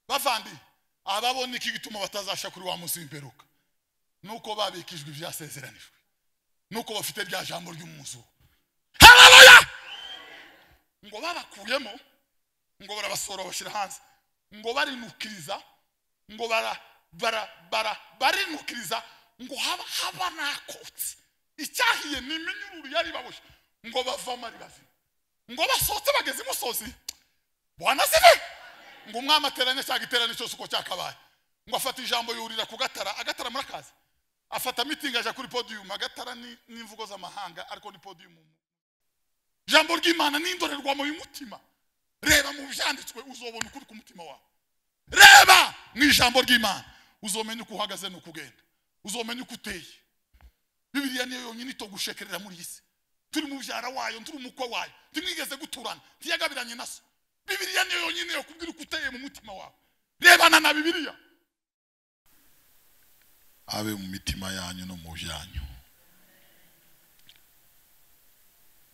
bavandi ababona iki gituma batazasha kuri wa munsi w'imperuka nuko babikijwe ibyasezeranijwe nuko bafite rya jambo ry'umuzu. Haleluya! Ngo babakuyemo ngo barabasora bashira hanze ngo barinukiriza ngo barinukiriza ngo haba nakotse icyahiye n'iminyururu yari baboshe ngo bavama ribazi ngo basohotse bageze imusozi. Bwana sifi ngo umwami ateranye cya giterane cyose uko cyakabaye ngo afata ijambo yurira ku agatara murakazi afata meeting aje kuri podium. Agatara n'imvugo z'amahanga ariko ni podium. Jambo ry'Imana n'indorerwamo y'umutima. Reba mu byanditswe uzobona ukuri ku mutima wawe. Reba mu ijambo ry'Imana uzomenya uko uhagaze no kugenda, uzomenya uko uteye. Bibiliya niyo yonyine itogushekerera muri isi. Turi mu byara wayo, turi umukwe wayo, timwigeze guturana, tiyagabiranye naso. Bibiliya niyo yonyine yo kubwira uko uteye mu mutima wawe. Rebana na Bibiliya. Abe mu mitima yanyu no mu byanyu.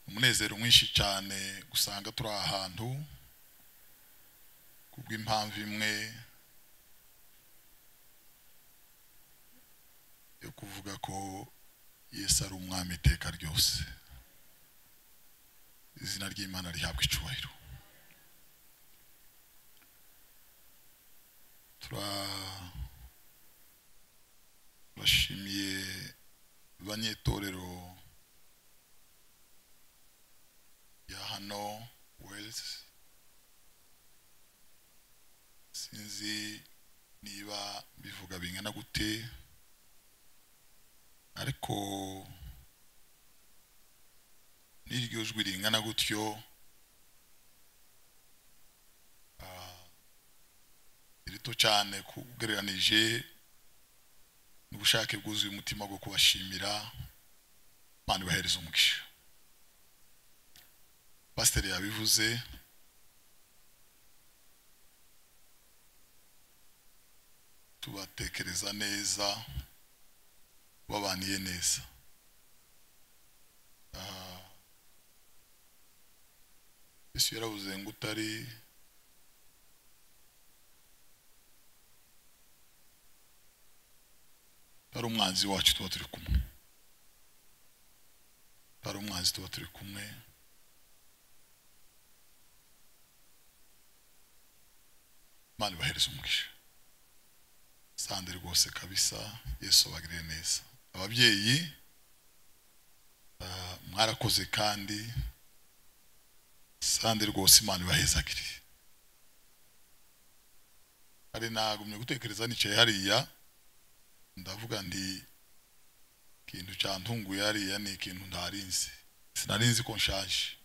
Umunezero mwinshi cyane gusanga turi ahantu kubw'impamvu imwe yo kuvuga ko Yesu ari umwami iteka ryose. Izina ry'Imana rihabwa icubahiro. Turashimiye banyetorero ya hano Wales. Sinzi niba bivuga bingana gute ariko n'iryo jwi ringana gutyo rito cyane kugereranije n'ubushake bwuzuye umutima bwo kubashimira. Imana ibahereze umugisha. Pastor yabivuze tubatekereza neza babaniye neza. Yesu yaravuze ngo utari umwanzi wacu tuba turi kumwe. Ari umwanzi tuba turi kumwe. Imana ibahereze umugisha. Sande rwose kabisa. Yesu abagirire neza. Ababyeyi mwarakoze kandi sande rwose Imana ibahezagire. Ari nagumye gutekereza nicaye hariya ndavuga ndi ikintu cyantunguye hariya ni ikintu ntarinzi. Sinarinzi ko nshaje.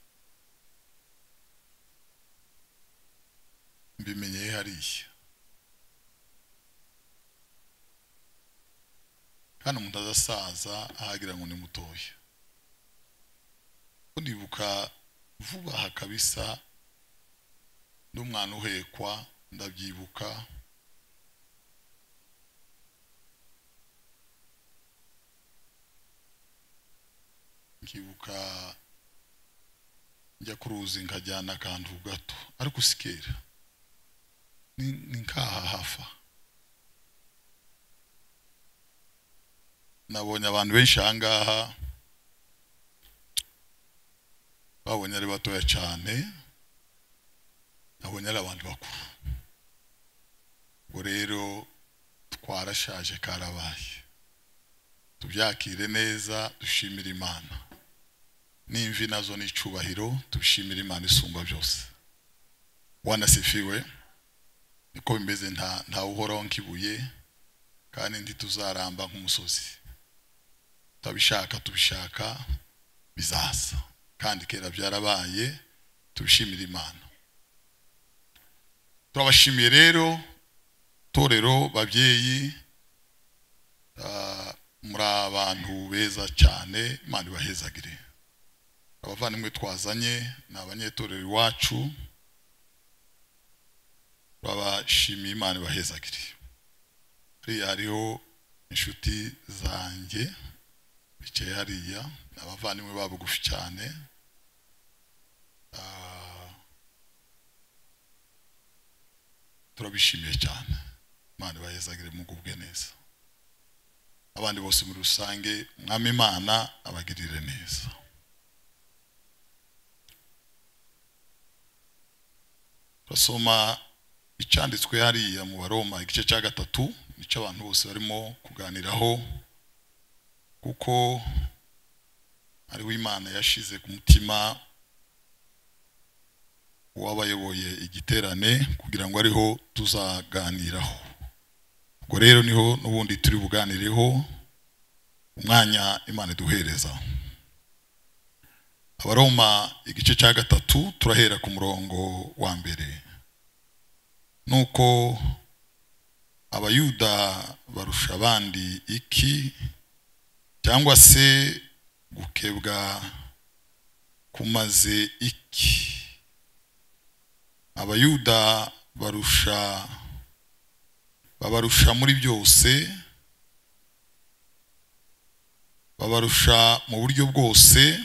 Mbimenye hariya. Kandi umuntu azasaza ahagira ngo ni mutoya. Ndibuka vuba aha kabisa n'umwana uhekwa ndabyibuka. Nkibuka njya kuruzi nkajyana akantu gato ariko usikera ni nkaha hafa. Nabonye abantu benshi ahangaha babonye ari batoya cyane, nabonye ari abantu bakuru. Ngo rero twarashaje karabaye. Tubyakire neza, dushimira Imana. N'imvi nazo ni icubahiro, tubishimira Imana isumba byose. Wanasifiwe. Niko bimeze nta uhoraho nkibuye kandi ndi tuzaramba nk'umusozi. Tubishaka bizaza kandi kera byarabaye. Tubishimira Imana. Turabashimiye rero torero babyeyi, muri abantu beza cyane. Imana ibahezagire. Abavandimwe twazanye n'abanyetorero iwacu babashimiye. Imana ibahezagire. Hariho inshuti zanjye bicaye hariya, abavandimwe babo gufi cyane. turabishimiye cyane. Imana bayezagire mu gubwe neza. Abandi bose muri rusange mwami Imana abagirire neza. Basoma icyanditswe hariya mu Baroma igice cya 3 nicyo abantu bose barimo kuganiraho, kuko ariho Imana yashize ku mutima wabayoboye igiterane kugira ngo ariho tuzaganiraho. Ubwo rero niho n'ubundi turi buganireho umwanya Imana duhereza. Abaroma igice cya 3 turahera ku murongo wa mbere. Nuko abayuda barusha abandi iki, cyangwa se gukebwa kumaze iki? Abayuda babarusha muri byose, babarusha mu buryo bwose.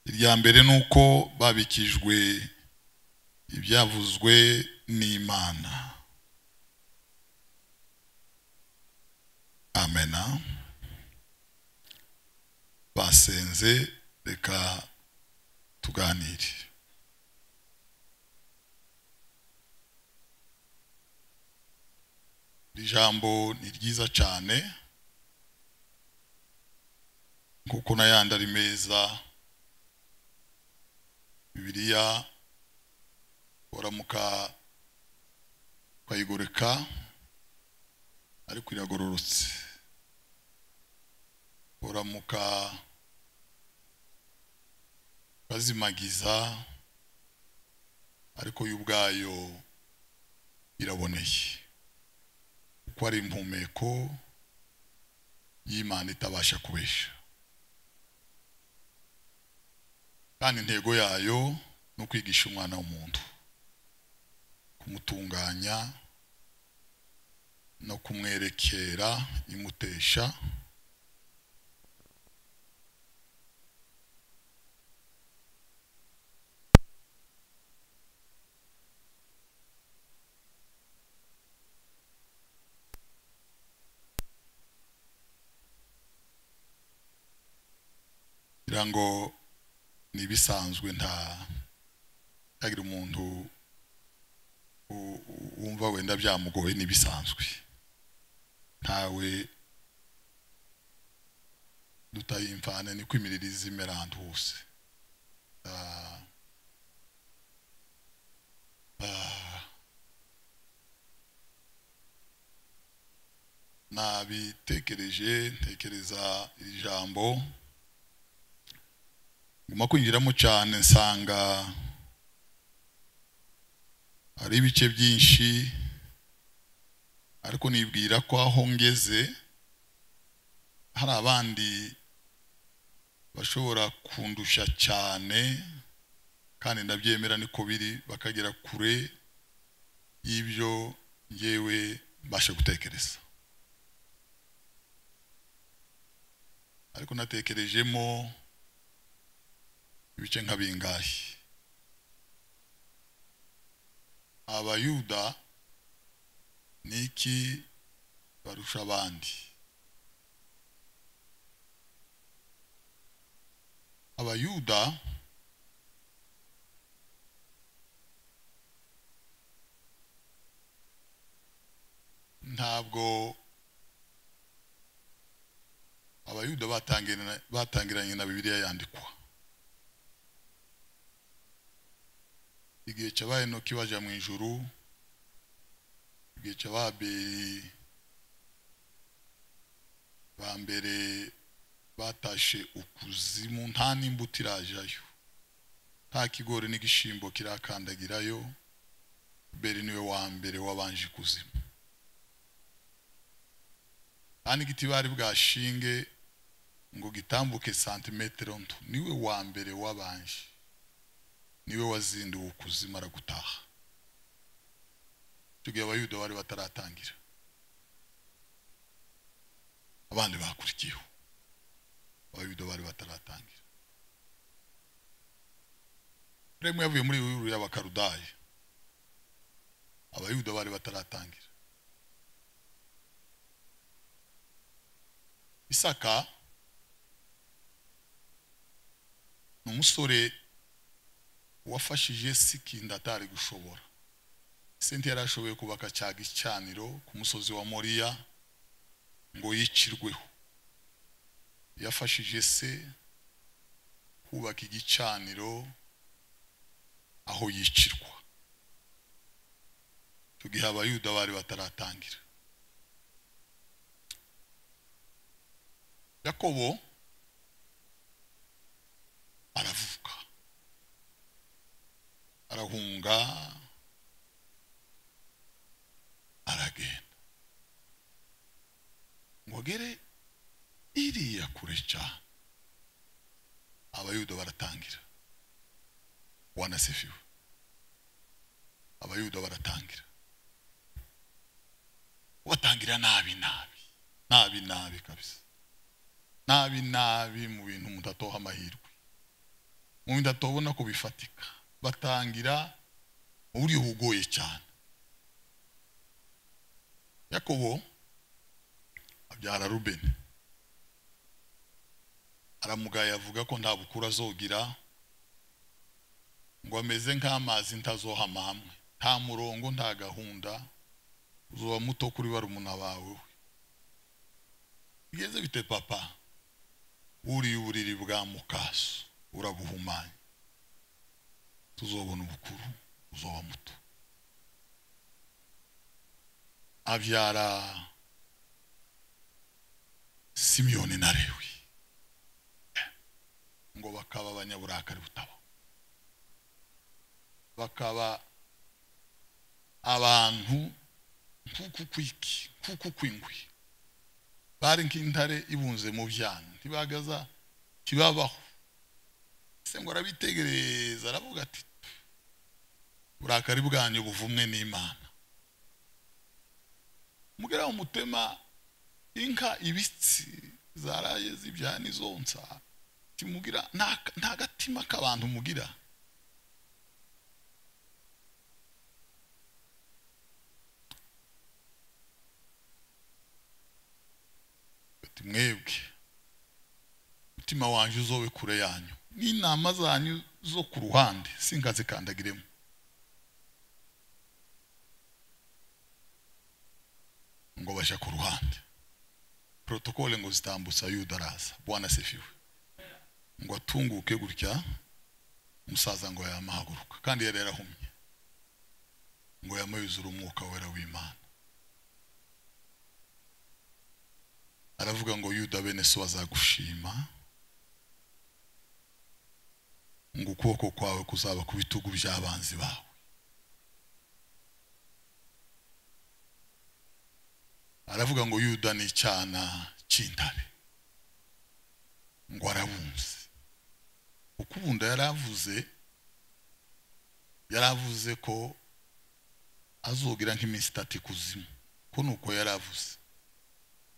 Irya mbere nuko babikijwe ibyavuzwe n'Imana. Amena. Basenze, reka tuganire. Ijambo ni ryiza cyane, kuko nayandi ari meza. Bibiliya uramuka kwayigoreka ariko iragororotse. Uramuka bazimagiza ariko y'ubwayo iraboneye, kuko ari impumeko y'Imana itabasha kubesha. Kandi intego yayo no kwigisha umwana w'umuntu, kumutunganya no kumwerekera imutesha. Irango ni bisanzwe, ntagira umuntu wumva wenda byamugoye. Ni bisanzwe, ntawe dutayimfane, ni kwimiririza imera ahantu hose. Ntekereza iri jambo nguma kwinjiramo cyane, nsanga hari ibice byinshi, ariko nibwira ko aho ngeze hari abandi bashobora kundusha cyane, kandi ndabyemera niko biri, bakagera kure y'ibyo ngewe mbasha gutekereza. Ariko natekerejemo ibice nka bingahe. Abayuda niki barusha abandi? Abayuda ntabwo Abayuda batangiranye na Bibiliya yandikwa. Igihe cyabaye no kibaja mu ijuru, igihe cy'Ababeli ba mbere batashe ukuzimu, nta n'imbuto irajayo, nta kigori n'igishimbo kirakandagirayo. Beli niwe wa mbere wabanje kuzimu, kandi igiti bari bwashinge ngo gitambuke santimetero nto, niwe wa mbere wabanje, niwe wazinduwe ukuzima aragutaha. Tugiye Abayuda bari bataratangira, abandi bakurikiyeho. Abayuda bari bataratangira. Remwe yavuye muri uru y'Abakarudayi, abayuda bari bataratangira. Isaka n'umusore wafashije Sikinda atari gushobora. Sente yarashoboye kubaka cyaga icyaniro ku musozi wa Moriya ngo yicirweho. Yafashije se kubaka igicaniro aho yicirwa. Tugihe abayuda bari bataratangira. Yakobo aravuka, arahunga, aragenda ngogere iriya kure cyane. Abayuda baratangira. Wanasifiwe. Abayuda baratangira. Watangira nabi kabisa. Nabi mu bintu mudatoha amahirwe, mu bintu atobona ko bifatika. Batangira mu buryo bugoye cyane. Yakobo abyara Rubeni. Aramugaya avuga ko nta bukura azogira, ngo ameze nk'amazi ntazohama hamwe, nta murongo, nta gahunda, uzoba muto kuri barumuna bawe. Bigeze bite papa? Uri uburiri bwa mukaso urabuhumanye, tuzobona ubukuru, uzoba muto. Abyara Simiyoni na Lewi, ngo bakaba abanyaburakari butaba, bakaba abantu nkuku kwingwi, bari nk'intare ibunze mu byana, ntibagaza kibabaho. Se ngo arabitegereza aravuga ati burakari bwanyu buvumwe n'Imana. Mugera umutema inka ibitsi zaraye zibyana izonsa, timugira nta gatima k'abantu mugira. Mwebwe mutima wanje uzobe kure yanyu, n'inama zanyu zo ku ruhande sinkazikandagiremo. Ngo basha ku ruhande, protokole ngo zitambutsa Yuda araza. Bwana asifiwe. Ngo atunguke gutya, umusaza ngo yamahaguruka, kandi yari yarahumye, ngo yamayuzura umwuka wera w'Imana. Aravuga ngo Yuda bene so azagushima, ngo ukuboko kwawe kuzaba ku bitugu by'abanzi bawe. Aravuga ngo Yuda ni cyana cy'intare, ngo arabunze. Ukubunda yaravuze ko azogira nk'iminsi 3 kuzimu, ko nuko yaravuze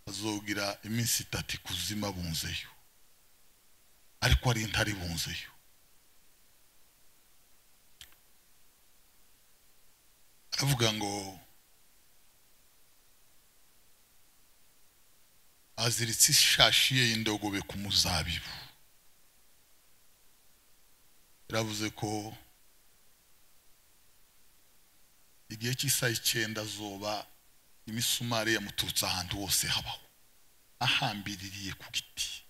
azogira iminsi 3 kuzima bunzeyo, ariko ari intare bunzeyo. Aravuga ngo aziritse ishashi ye y'indogobe ku muzabibu. Yaravuze ko igihe cy'isaha 9 azoba imisumari yamuturutse ahantu hose habaho, ahambiririye ku giti.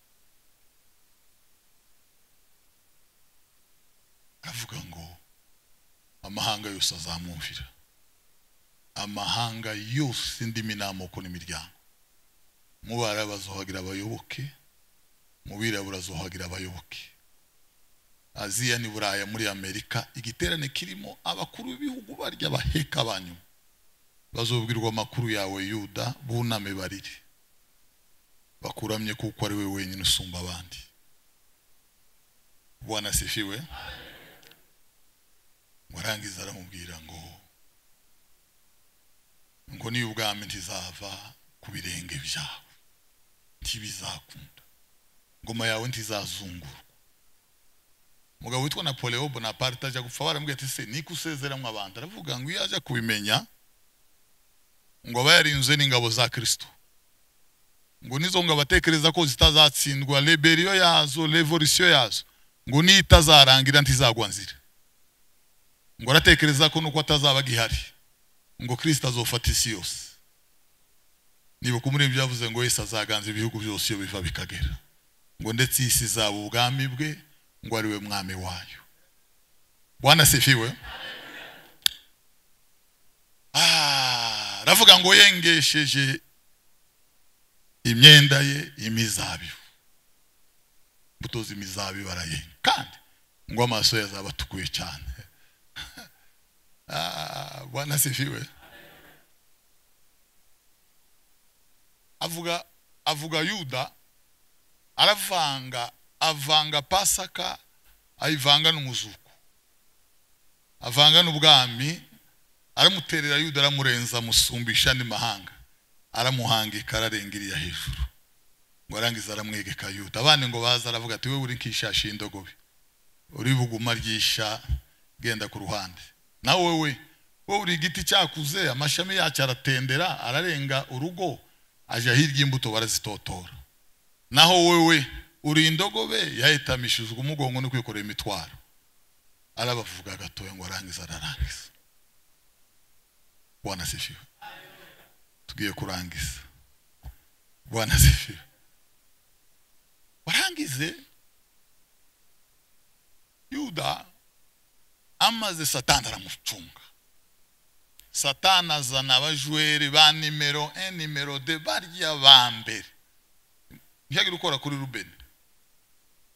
Avuga ngo amahanga yose azamwumvira, amahanga yose indimi n'amoko n'imiryango. Mubara bazohagira abayoboke, mubirabura azohagira abayoboke. Aziya ni Buraya, muri Amerika igiterane kirimo abakuru b'ibihugu barya baheka abanyu. Bazobwirwa amakuru yawe Yuda, buname barire, bakuramye kuko ari we wenyine usumba abandi. Bwana asifiwe. Warangiza aramubwira ngo ni ubwami ntizava ku birenge byawe, ntibizakunda, ngoma yawe ntizazungurwa. Mugabo witwa Napoleon Bonaparte ajya gupfa, baramubwira ati se niko usezeramwe abantu. Aravuga ngo iyo aje kubimenya ngo bayarinze n'ingabo za Kristo ngo nizo ngo batekereza ko zitazatsindwa rebellion yazo revolution yazo ngo nitazarangira ntizagwa nzira ngo aratekereza ko nuko atazaba gihari ngo Kristo azofata isi yose niba kumurembe yavuze ngo Yesu azaganza ibihugu byose yo biva bikagera ngo ndetse isi zaba ubwami bwe ngo ari we mwami wayo. Bwana sifiwe. Ravuga ngo yengesheje imyenda ye imizabibu butoza imizabibu barayenga kandi ngo amaso yazaba tukuye cyane. Bwana sifiwe. Avuga Yuda avanga Pasaka ayivanga n'umuzuko avanga n'ubwami aramuterera Yuda aramurenza musumbisha n'imahanga aramuhangika ararengiriya hejuru ngo arangiza aramwegeka Yuda. Abane ngo baza aravuga ati we uri nkishashi indogobe uri buguma ryisha genda ku ruhande nawe wowe uri igiti cyakuze amashami yacyo aratendera ararenga urugo aje hirya imbuto barazitotora naho wewe uri indogobe yahitamishijwe umugongo no kwikorera imitwaro arabavuga gatoya ngo arangiza ararangiza. Bwana sifiwe. Tugiye kurangiza. Bwana sifiwe. Warangize Yuda amaze Satani aramucunga. Satani azana abajwere ba nimero 1 nimero 2 barya bambere ntiyagira ukora kuri Rubeni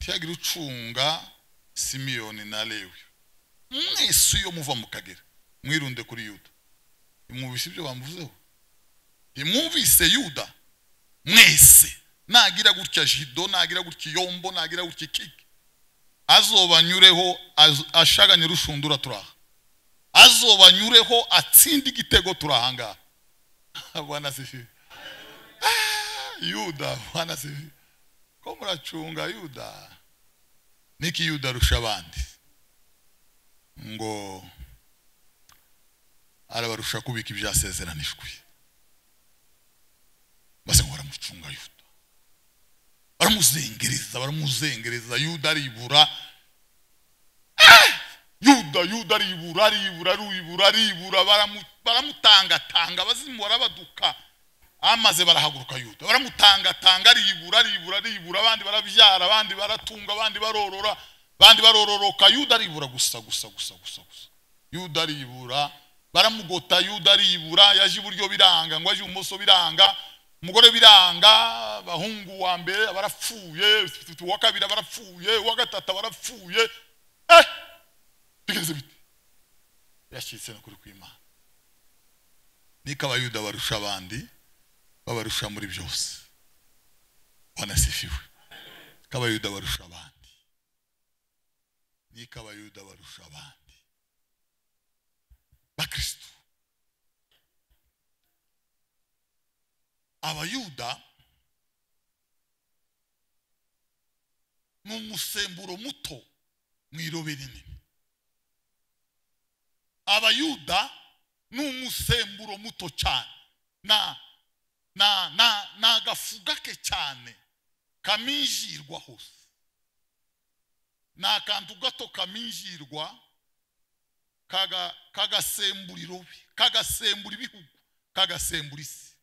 ntiyagira ucunga Simiyoni na Lewi mwese yo muva mukagera mwirunde kuri Yuda. Imwumvise ibyo bamuvuzeho imwumvise Yuda mwese nagira gutya jido nagira gutya yombo nagira gutya kiki azobanyureho ashaganye rushundura turaha azobanyureho atsindi igitego turahanga. Bwana sifiwe. Yuda Bwana sifiwe. Ko muracunga Yuda niki Yuda rusha abandi ngo arabarusha kubika ibyasezeranishwe base ngo baramucunga Yuda baramuzengereza Yuda aribura aribura baramutangatanga abazimu barabaduka amaze barahaguruka Yuda baramutangatanga aribura abandi barabyara abandi baratunga abandi barorora abandi barororoka Yuda aribura gusa Yuda aribura baramugota Yuda aribura yaje iburyo biranga ngo aje umoso biranga umugore biranga bahungu wa mbere barapfuye wa kabiri barapfuye wa gatatu barapfuye bigeze biti yashitse no kuri kw'Imana nika abayuda barusha abandi babarusha muri byose. Bwana sifiwe. Kabayuda barusha abandi nika abayuda barusha abandi bakristo. Abayuda n'umusemburo muto mwirobe rinini. Abayuda n'umusemburo muto cyane na gafugake cyane kaminjirwa hose na kantu gato kaminjirwa kagasembura ibihugu kagasembura isi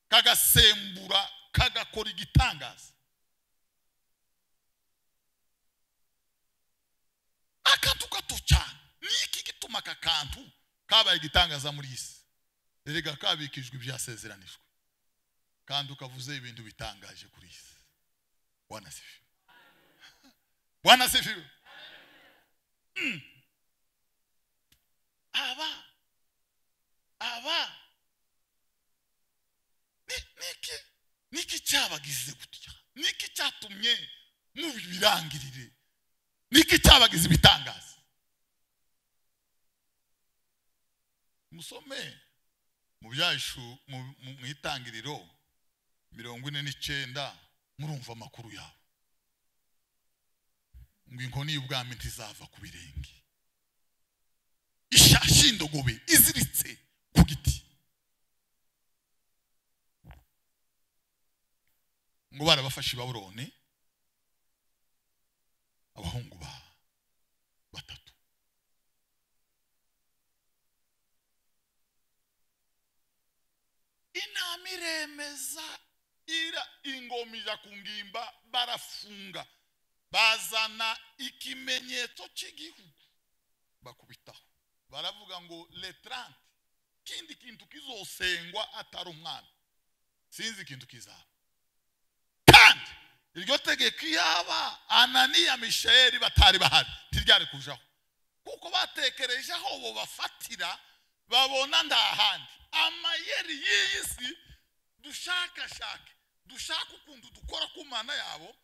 kagasembura kagakora igitangaza. Akantu gato cyane niki gituma kakantu kabaye igitangaza muri isi. Erega kabikijwe ibyasezeranishwe kandi ukavuze ibintu bitangaje kuri isi. Bwana sifiwe. Bwana sifiwe. Aba niki cyabagize gutya niki cyatumye mubirangirire niki cyabagize ibitangaza. Musome mu byashu mu itangiriro 49 murumva amakuru yabo ngo inkoni y'ubwami ntizava ku birenge ishashi indogobe iziritse ku giti ngo barabafashe Babuloni abahungu batatu. Inama iremeza ingomija kungimba, barafunga, bazana ikimenyetso cy'igihugu bakubitaho, baravuga ngo le 30 kindi kintu kizosengwa atari umwana, sinzi ikintu kizaba. Kandi iryo tegeko yaba Ananiya Mishayeli batari bahari ntiryari kujaho, kuko batekereje aho bo bafatira babona ndahandi. Amayeri y'isi dushaka ukuntu dukora ku mana yabo,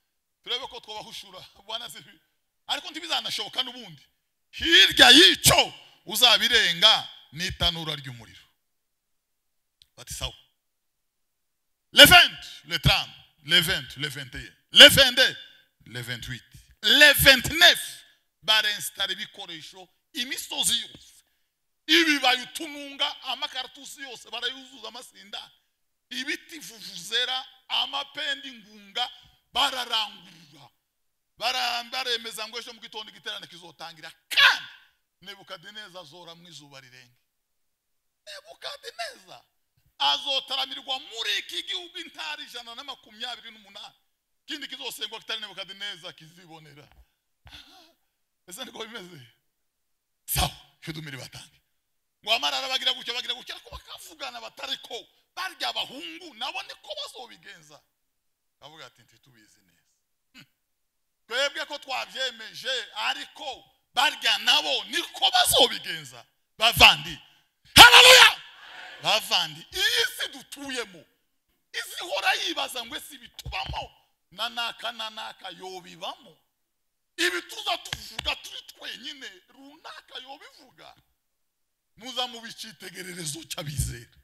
turebe ko twabahushura bwana zibi, ariko ntibizanashoboka n'ubundi. Hirya y'icyo uzabirenga n'itanura ry'umuriro. Bati sawa. Le 20, le 30, le 20, le 21, le 22, le 28, le 29 barinstara ibikoresho imisozi yose. Ibi bayutununga amakartusi yose barayuzuza amasinda, ibiti vuvuzera, amapendi ngunga bararangurura, baremeza ngo ejo mu gitondo igiterane kizotangira. Kandi Nebukadineza azora mu izuba rirenge. Nebukadineza azotaramirwa muri iki gihugu intari 128, kindi kizosengwa kitari Nebukadineza kizibonera. Ese niko bimeze? Sawa, cyudumiri batange ngo amarara bagira gutyo ko bakavugana batariko barya abahungu nabo niko bazobigenza. Bavuga ati ntitubizi neza, twebwe ko twabyemeje, ariko barya nabo niko bazobigenza. Bavandi, haleluya, bavandi, iyi si dutuyemo isi hora yibaza ngo ese bitubamo nanaka yobibamo. Ibi tuza tuvuga turi twenyine runaka yobivuga. Muza mu bicitegererezo cy'abizera,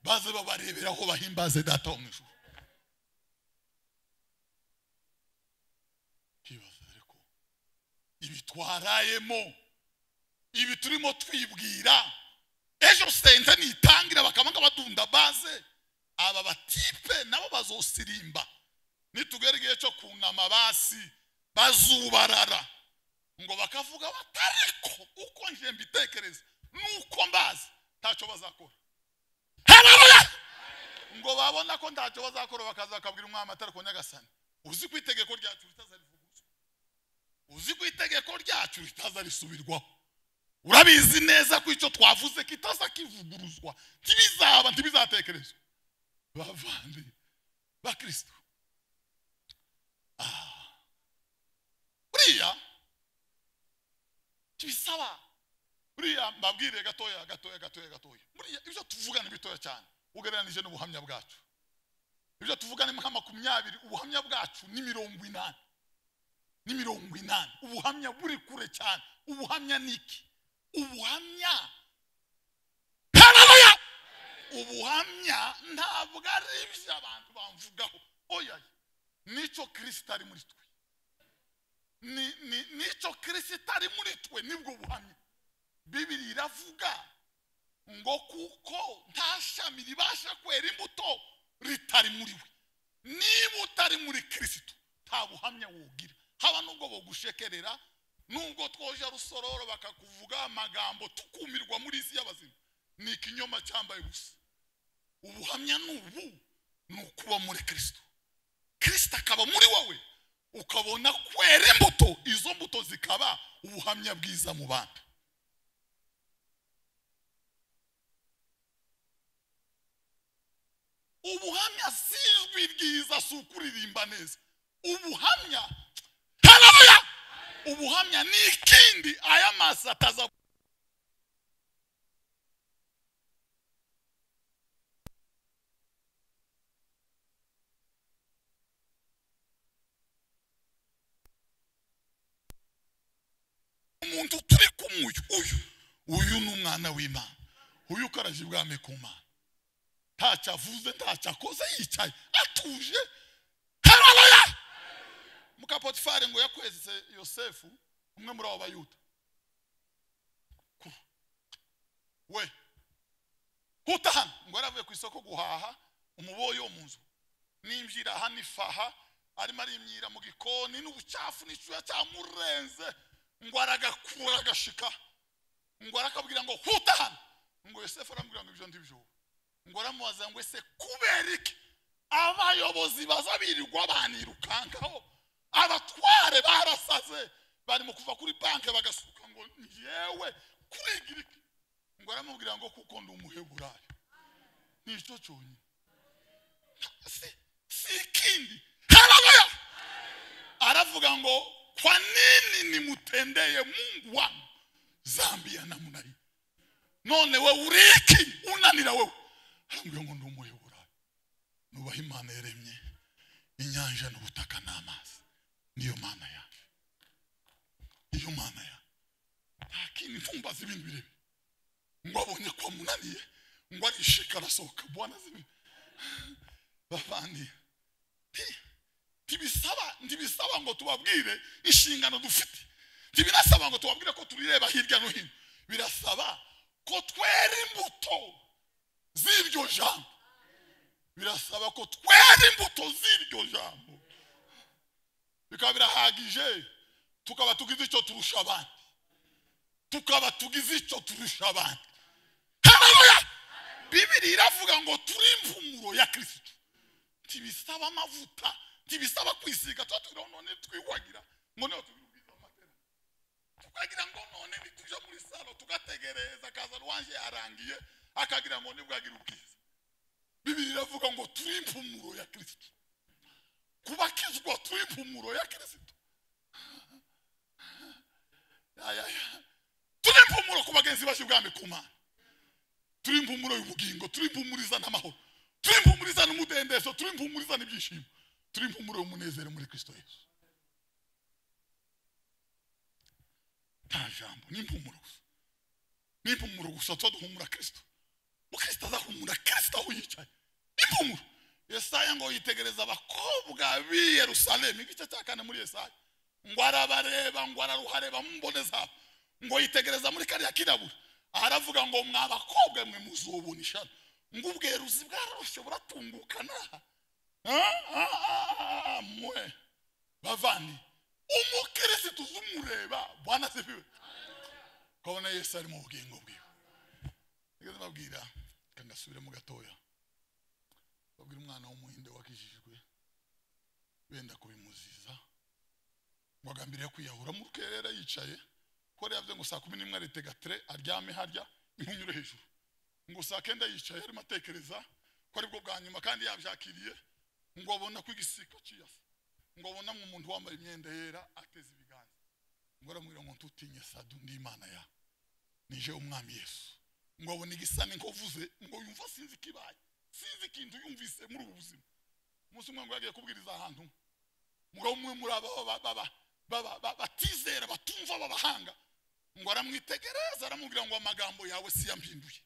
baze babareberaho bahimbaze data wo mwijuru. Kibaza ariko ibi twarayemo, ibi turimo twibwira, ejo sente nitangira bakamanga badunda baze aba batipe nabo bazosirimba. Nitugereye cyo kunama basi bazubarara ngo bakavuga batariko uko nje mbitekereza nuko mbazi ntacyo bazakora. Haleluya! Ngo babona ko ntacyo bazakora bakaza bakabwira umwami atari ko Nyagasani, uzi ku itegeko ryacu ritazarivuguruzwa, uzi ku itegeko ryacu ritazarisubirirwaho. Urabizi neza ko icyo twavuze kitaza kivuguruzwa, ntibizatekerezwa. Bavandi ba Kristo, uriya tubisaba, uriya mbabwire gatoya. Uriya ibyo tuvugana bitoya cyane ugereranije n'ubuhamya bwacu. Ibyo tuvugana nka 20, ubuhamya bwacu ni 80. Ni 80. Ubuhamya buri kure cyane. Ubuhamya niki? Ubuhamya, haleluya, ubuhamya ntabwo ari ibyo abantu bamvugaho. Oya, nico Kristo ari muri twe. Nico Kristo ari muri twe nibwo buhamya. Bibiri iravuga ngo kuko nta shami ribasha kwera imbuto ritari muri we. Niba utari muri Kristo nta buhamya wogira. Haba nubwo bogushekerera, nubwo twoje rusororo bakakuvuga amagambo tukumirwa muri isi y'abazima, ni ikinyoma cyambaye ubusa. Ubuhamya nubu nukuba muri Kristo. Kristo akaba muri wowe, ukabona kwera imbuto, izo mbuto zikaba ubuhamya bwiza mu bantu. Ubuhamya sijwi bwiza sukuririmba neza. Ubuhamya, haleluya, ubuhamya ni ikindi aya maso ataza. Umuntu turi kumuyu uyu n'umwana w'Imana, uyu karaje bwame ku Mana, ntacyo avuze ntacyo akoze, yicaye atuje. Haleluya! Muka Potifari ngo yakweze Yosefu, umwe muri abo bayuda. We hutahana ngo aravuye ku isoko guhaha umuboyo mu nzu, nimbyira hanifaha arimo arimyira mu gikoni n'ubucafu n'icyuya cyamurenze ngo aragakura agashika ngo arakabwira ngo huta hano ngo Yosefu aramubwira ngo ibyo ndibyo ngo aramubaza ngo ese kubera iki abayobozi bazabirirwa banirukankaho abatware barasaze barimo kuva kuri banke bagasuka ngo yewe kurigira iki ngo aramubwira ngo kuko ndi umuheburayo nicyo cyonyine si kindi haleluya aravuga ngo kwa nini nimutendeye Mungu wangu dhambi ya namna hii none we uriki unanira wewe arambwira ngo ndi umuheburayo nubaha Imana yaremye inyanja n'ubutaka n'amazi niyo Mana yaje iyo Mana ya lakini mfumbaza ibintu birebe ngo abonye ko munaniye ngo arishika arasohoka bwana zibi bavandi ntibisaba ngo tubabwire inshingano dufite ntibinasaba ngo tubabwire ko turireba hirya no hino birasaba ko twera imbuto z'iryo jambo birasaba ko twera imbuto z'iryo jambo bikaba birahagije tukaba tugize icyo turusha abandi haleluya Bibiri iravuga ngo turi impumuro ya Kristo ntibisaba amavuta ntibisaba kwisiga twatwira none twiwagira ngo no tubibwiza amatera tukagira ngo none bituje muri salo tugategereza kaza rwanje yarangiye akagira ngo nibwagira ubwiza Bibiri iravuga ngo turi impumuro ya Kristo kubakizwa turi impumuro ya Kristo turi impumuro ku bagenzi bacu bwami kumana turi impumuro y'ubugingo turi impumuriza n'amahoro turi impumuriza n'umudendezo turi impumuriza n'ibyishimo turi impumuro y'umunezero muri Kristo Yesu tajambo n'impumuro gusa duhumura Kristo Kristo azahumura Kristo aho yicaye impumuro Yesaya ngo yitegereza abakobwa b'i Yerusalemu igice cya 4 muri Yesaya ngo arabareba ngo araruhareba mboneza ngo yitegereza muri kariya kirabura aravuga ngo mwabakobwa mwe muzobunisha ngo ubweruzi bwararushe buratungukana mwe bavani umukirisitu zumureba bwana sefiwe kabona Yesu ari mu bugingo bwiwe ngeze babwira kangasubire mu gatoya babwira umwana w'umuhinde wakijijwe benda kubimuziza ngo agambiriye kwiyahura mu kerera yicaye kore yavuze ngo saa 11 aritega tre aryame harya impunyure hejuru ngo saa 9 yicaye ari matekereza ko ari bwo bwa nyuma kandi yabyakiriye ngo abona kwigisika ciyasa ngo abona mu muntu wambaye imyenda yera ateze ibiganza ngo aramwira ngo ntutinye sadu ndi Imana ya nije umwami Yesu ngo abona igisane nkovuze ngo yumva sinzi kibaye sinzi kintu yumvise muri ubu buzima umunsi umwe ngo yagiye kubwiriza ahantu mugabo umwe muri aba batizera batumva babahanga ngo aramwitegereza aramubwira ngo amagambo yawe si yampinduye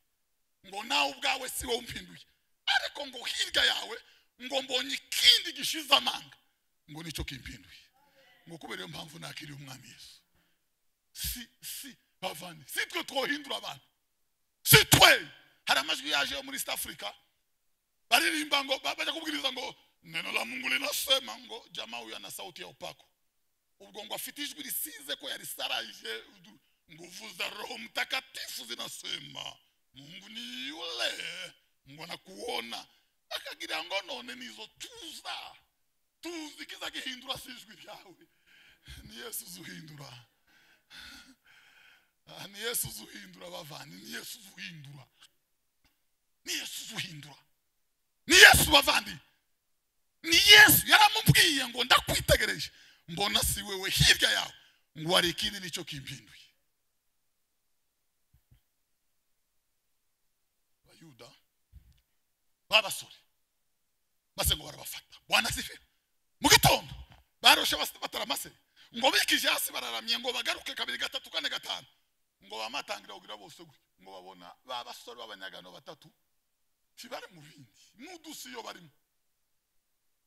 ngo nawe ubwawe si wowe umpinduye ariko ngo hirya yawe ngo mbonye ikindi gishiza amanga ngo nicyo kimpinduye ngo kubera iyo mpamvu nakiriye umwami Yesu si bavani si twe twohindura abantu si twe hari amajwi yaje muri East Africa baririmba ngo bajya kubwiriza ngo neno la Mungu linasema ngo jamaa huyu ana sauti ya upako ubwo ngo afite ijwi risize ko yarisaraje nguvu za Roho Mtakatifu zinasema Mungu ni yule ngo nakuona akagira ngo none nizo tuzi kiza gihindura sijwi ryawe ni Yesu zuhindura ni Yesu zuhindura bavani ni Yesu zuhindura ni Yesu bavandi ni Yesu yaramubwiye ngo ndakwitegereje mbona si wewe hirya yawe ngo ari ikindi nicyo kimpinduye Bayuda babasore base ngo barabafata bwana sife mu gitondo baroshe bataramase ngo bikije hasi bararamye ngo bagaruke 2 3 4 5 ngo bamatangira kugira bose ngo babona babasore babanyagano batatu tibare mu bindi mudusiyo barimo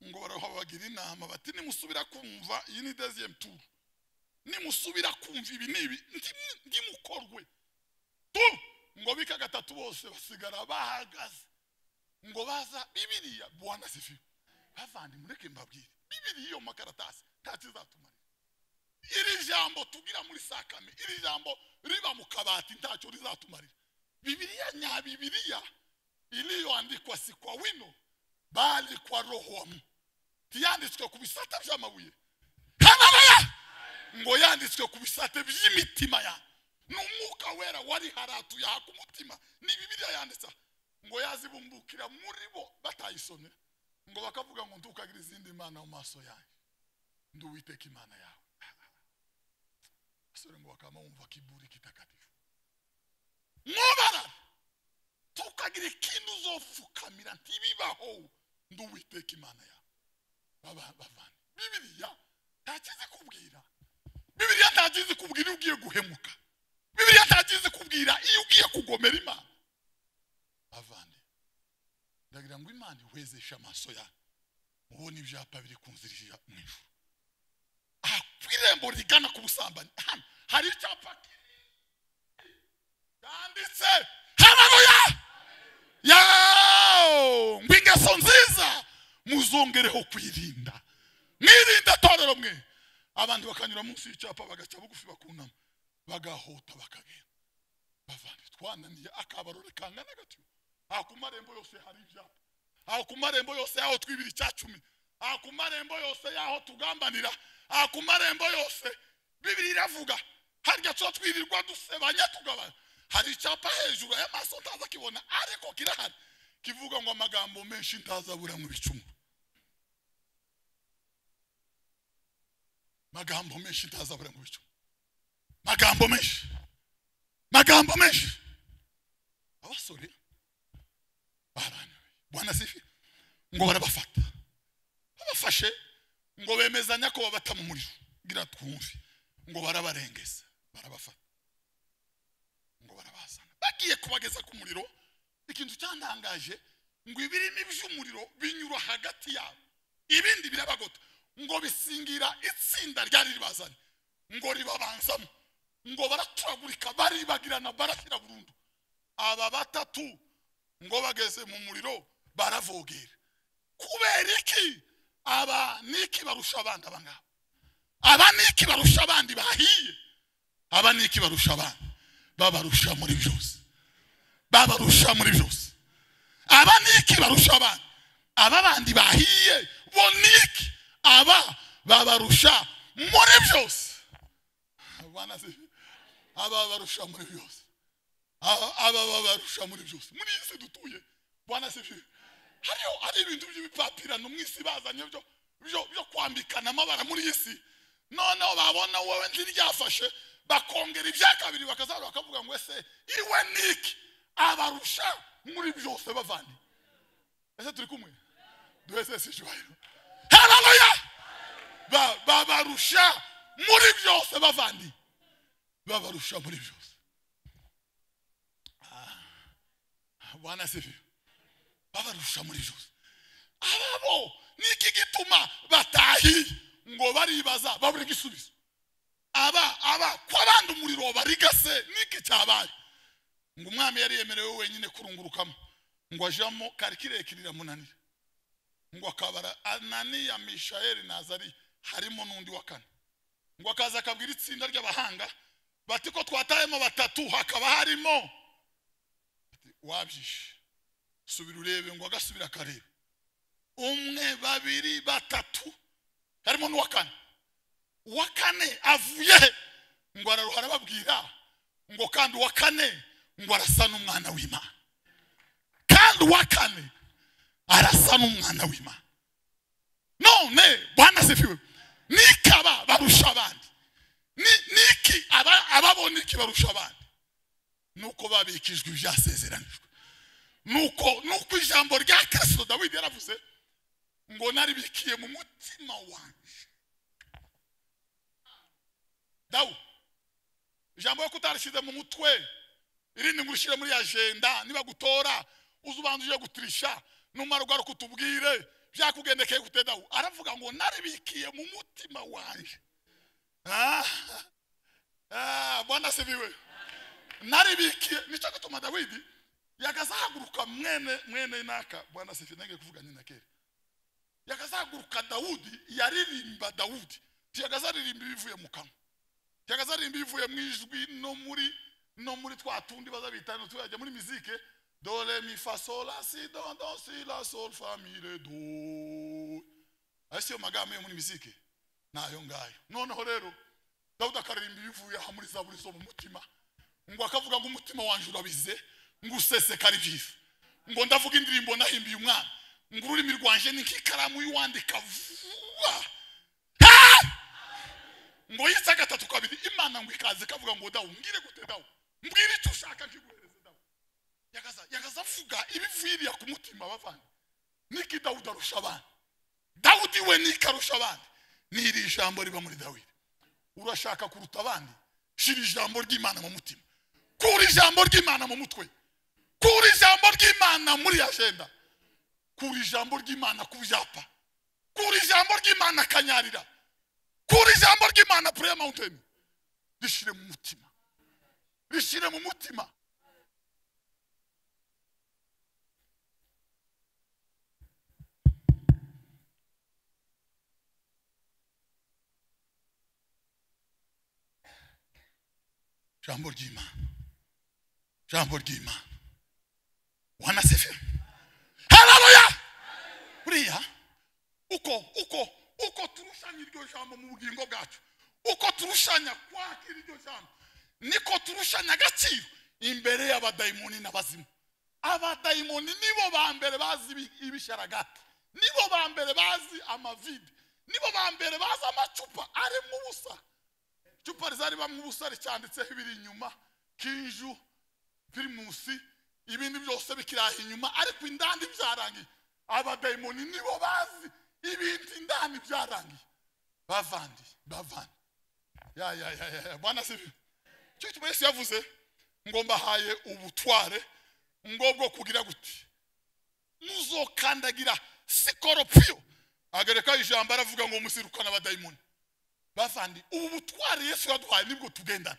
ngo barahabagira inama bati nimusubira kumva iyi ni deuxième tour nimusubira kumva ibi nibi ndimukorwe ngo bika gatatu bose basigara bahagaze ngo baza Bibiliya bwana sifi bavandi mureke mbabwire Bibiliya iyo makaratasi ntakizatumara iri jambo tugira muri sakame iri jambo riba mu kabati ntacyo rizatumarira Bibiliya nya Bibiliya iliyoandikwa si kwa wino bali kwa roho tiyanditswe ku bisate by'amabuye haleluya ngo yanditswe ku bisate by'imitima ya n'umwuka wera wari haratu ya ku mutima ni Bibiliya yanditsa ngo yazibumbukira muri bo batayisomera ngo bakavuga ngo ntukagira izindi mana mu maso yawe nduwiteka imana yawe asore ngo bakama umva kiburi kitakatifu mubara tukagira ikintu uzofukamira ntibibaho nduwiteka imana yawe bavana Bibiliya ntakizi kubwira Bibiliya ntakizi kubwira ugiye guhemuka Bibiliya ntakizi kubwira iyo ugiye kugomera imana avane ndagira ngo imana ihwezesha amaso ya mubona ibyapa biri kunzirira mu ijuru kwirembo rigana ku busambanyi hano hari icyapa yanditse haleluya yo ngwingeso nziza muzongereho kwirinda mwirinda torero mwe abantu bakanyura munsi y'icyapa bagaca bugufi bakunama bagahota bakagenda bavana twananiye akabarore kangana gatyo akumarembo yose hari ibyapa akumarembo yose yaho twibiri cyacumi akumarembo yose yaho tugambanira akumarembo yose Bibiliya iravuga harya cyo twirirwa dusebanya tugabana hari icyapa hejuru y'amaso ntaza kibona ariko kirahari kivuga ngo amagambo menshi ntazabura mu bicumu magambo menshi ntazabura mu bicumu magambo menshi abasore Bwana sifi ngo barabafata babafashe ngo bemezanya ko babata mu muriro gira twumve ngo barabarengeza barabafata ngo barabazana bagiye kubageza ku muriro ikintu cyandangaje ngo ibirimi by'umuriro binyura hagati yabo ibindi birabagota ngo bisingira itsinda ryari ribazanye ngo ribabanzamo ngo baraturagurika baribagirana barashyira burundu aba batatu ngo bageze mu muriro baravogera kubera iki aba niki barusha abandi abangaba aba niki barusha abandi bahiye aba niki barusha abandi babarusha muri byose aba niki barusha abandi aba bandi bahiye bo niki aba babarusha muri byose Bwana se aba barusha muri byose aba babarusha muri byose muri isi dutuye Bwana se hariyo ari ibintu by'ibipapirano mwisi bazanye byo kwambikana amabara muri isi noneho babona wowe ntiryafashe bakongera ibya kabiri bakazaza bakavuga ngo ese iwe niki abarusha muri byose bavandi ese turi kumwe duheze sijwayo haleluya babarusha muri byose bavandi babarusha muri byose Bwana sifi babarusha muri byose ababo niki gituma batahi ngo baribaza babure gisubizo aba kwabandi umuriro barigase niki cyabaye ngo umwami yari yemerewe wenyine kurungurukamo ngo ajamo karikirekirira munanira ngo akabara Ananiya Mishaeli Nazari harimo nundi wa kane ngo akaza akabwira itsinda ry'abahanga bati ko twatayemo batatu hakaba harimo wabyishe subira urebe ngo agasubira akareba umwe babiri batatu harimo n'uwa kane avuye ngo araruhara babwira ngo kandi uwa kane ngo arasa n'umwana w'Imana kandi uwa kane arasa n'umwana w'Imana none Bwana sifiwe nikaba barusha abandi niki ababona iki barusha abandi nuko babikijwe ibyasezeranijwe nuko ijambo rya Kristo Dawidi yaravuze ngo naribikiye mu mutima wanje Dawu ijambo yo kutarishize mu mutwe irindi ngurishire muri agenda niba gutora uzubanzuje gutirisha numara rwaro kutubwire byakugendekeye gute Dawu aravuga ngo naribikiye mu mutima wanje Bwana sifiwe naribikiye nico gituma Dawidi yagazahaguruka mwene naka Bwana sifiwe nenge kuvuga nyina kere yakazaguruka Dawudi yaririmba Dawudi yagazaririmba bivuye mu kanwa yagazaririmba bivuye mu ijwi no muri twa tundi bazabitana tuyajya muri muzike do re mi fa sol la si do do si la sol fa mi re do asiyo magambo yo muri muzike nayo ngayo noneho rero Dawudi akaririmba bivuye aha muri zaburi zo mu mutima ngo akavuga ngo umutima wanje urabize ngo useseka ari byiza ngo ndavuga indirimbo nahimbiye umwana ngo ururimi rwanje ni nk'ikaramu y'uwandika vuba ngo yitsa gatatu kabiri Imana ngo ikaze kavuga ngo dawo ngire gute dawo mbwira icyo ushaka nkiguhereze dawo yakazavuga ibiviriya ku mutima bavana niki Dawudi arusha abandi Dawudi we nikarusha abandi niri ijambo riba muri Dawidi urashaka kuruta abandi shira ijambo ry'Imana mu mutima kuri ijambo ry'Imana mu mutwe kuri ijambo ry'Imana muri agenda kuri ijambo ry'Imana ku byapa kuri ijambo ry'Imana kanyarira kuri ijambo ry'Imana prayer mountain rishire mu mutima rishire mu mutima jambo ry'Imana wanasifiwe haleluya buriya uko turushanya iryo jambo mu bugingo bwacu uko turushanya kwakira iryo jambo niko turushanya agaciro imbere y'abadayimoni n'abazimu abadayimoni nibo ba mbere bazi ibisharagati nibo ba mbere bazi amavide nibo ba mbere bazi amacupa ari mu busa icupa rizari bamwe ubusa ricyanditseho ibiri inyuma kinju primusi ibindi byose bikiraha inyuma ariko indani byarangiye abadayimoni nibo bazi ibindi indani byarangiye bavandi ya bwana sibi cyo cyuma Yesu yavuze ngo mbahaye ubutware ngo bwo kugira guti muzokandagira sikoropio agereka ijambo aravuga ngo musirukana abadayimoni bavandi ubu butware Yesu yaduhaye nibwo tugendana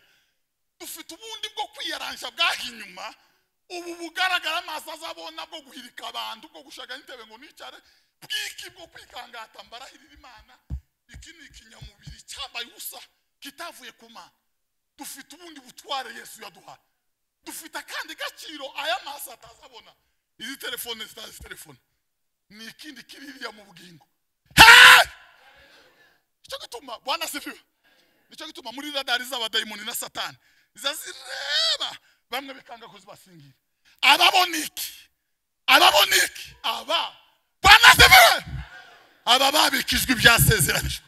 dufite ubundi bwo kwiyaranja bwahinyuma ubu bugaragara amaso azabona bwo guhirika abantu bwo gushaga intebe ngo nicare bwiki bwo kwikangata mbarahirira Imana iki ni ikinyamubiri cyambaye ubusa kitavuye ku Mana dufite ubundi butware Yesu yaduhaye dufite kandi gaciro aya maso atazabona izi telefone zitazi telefone ni ikindi kiririya mu bugingo icyo gituma bwana sifiwe nicyo gituma muri radari z'abadayimoni na Satani zazireba bamwe bikanga kuzibasingira ababoniki aba bwana sifiwe aba babikijwe ibyasezeranijwe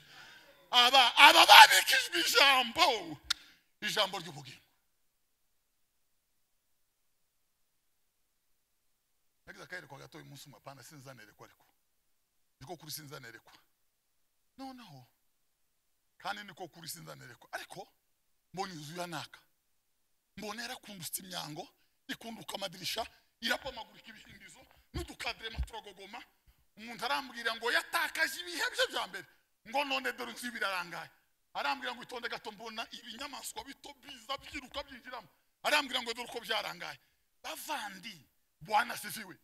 aba babikijwe ijambo ry'ubugingo nagize akayerekwa gato uyu munsi umapana sinzanerekwa ariko niko kuri sinzanerekwa noneho kandi niko kuri sinzanerekwa ariko mbona inzu yanaka mbona yarakundutse imyango ikunduka amadirisha irapomagurika ibihindizo n'udukadire maturogogoma umuntu arambwira ngo yatakaje ibihe bye bya mbere ngo none dore inzu birarangaye arambwira ngo itonde gato mbona ibinyamaswa bito biza byiruka byinjiramo arambwira ngo dore uko byarangaye bavandi bwana sifiwe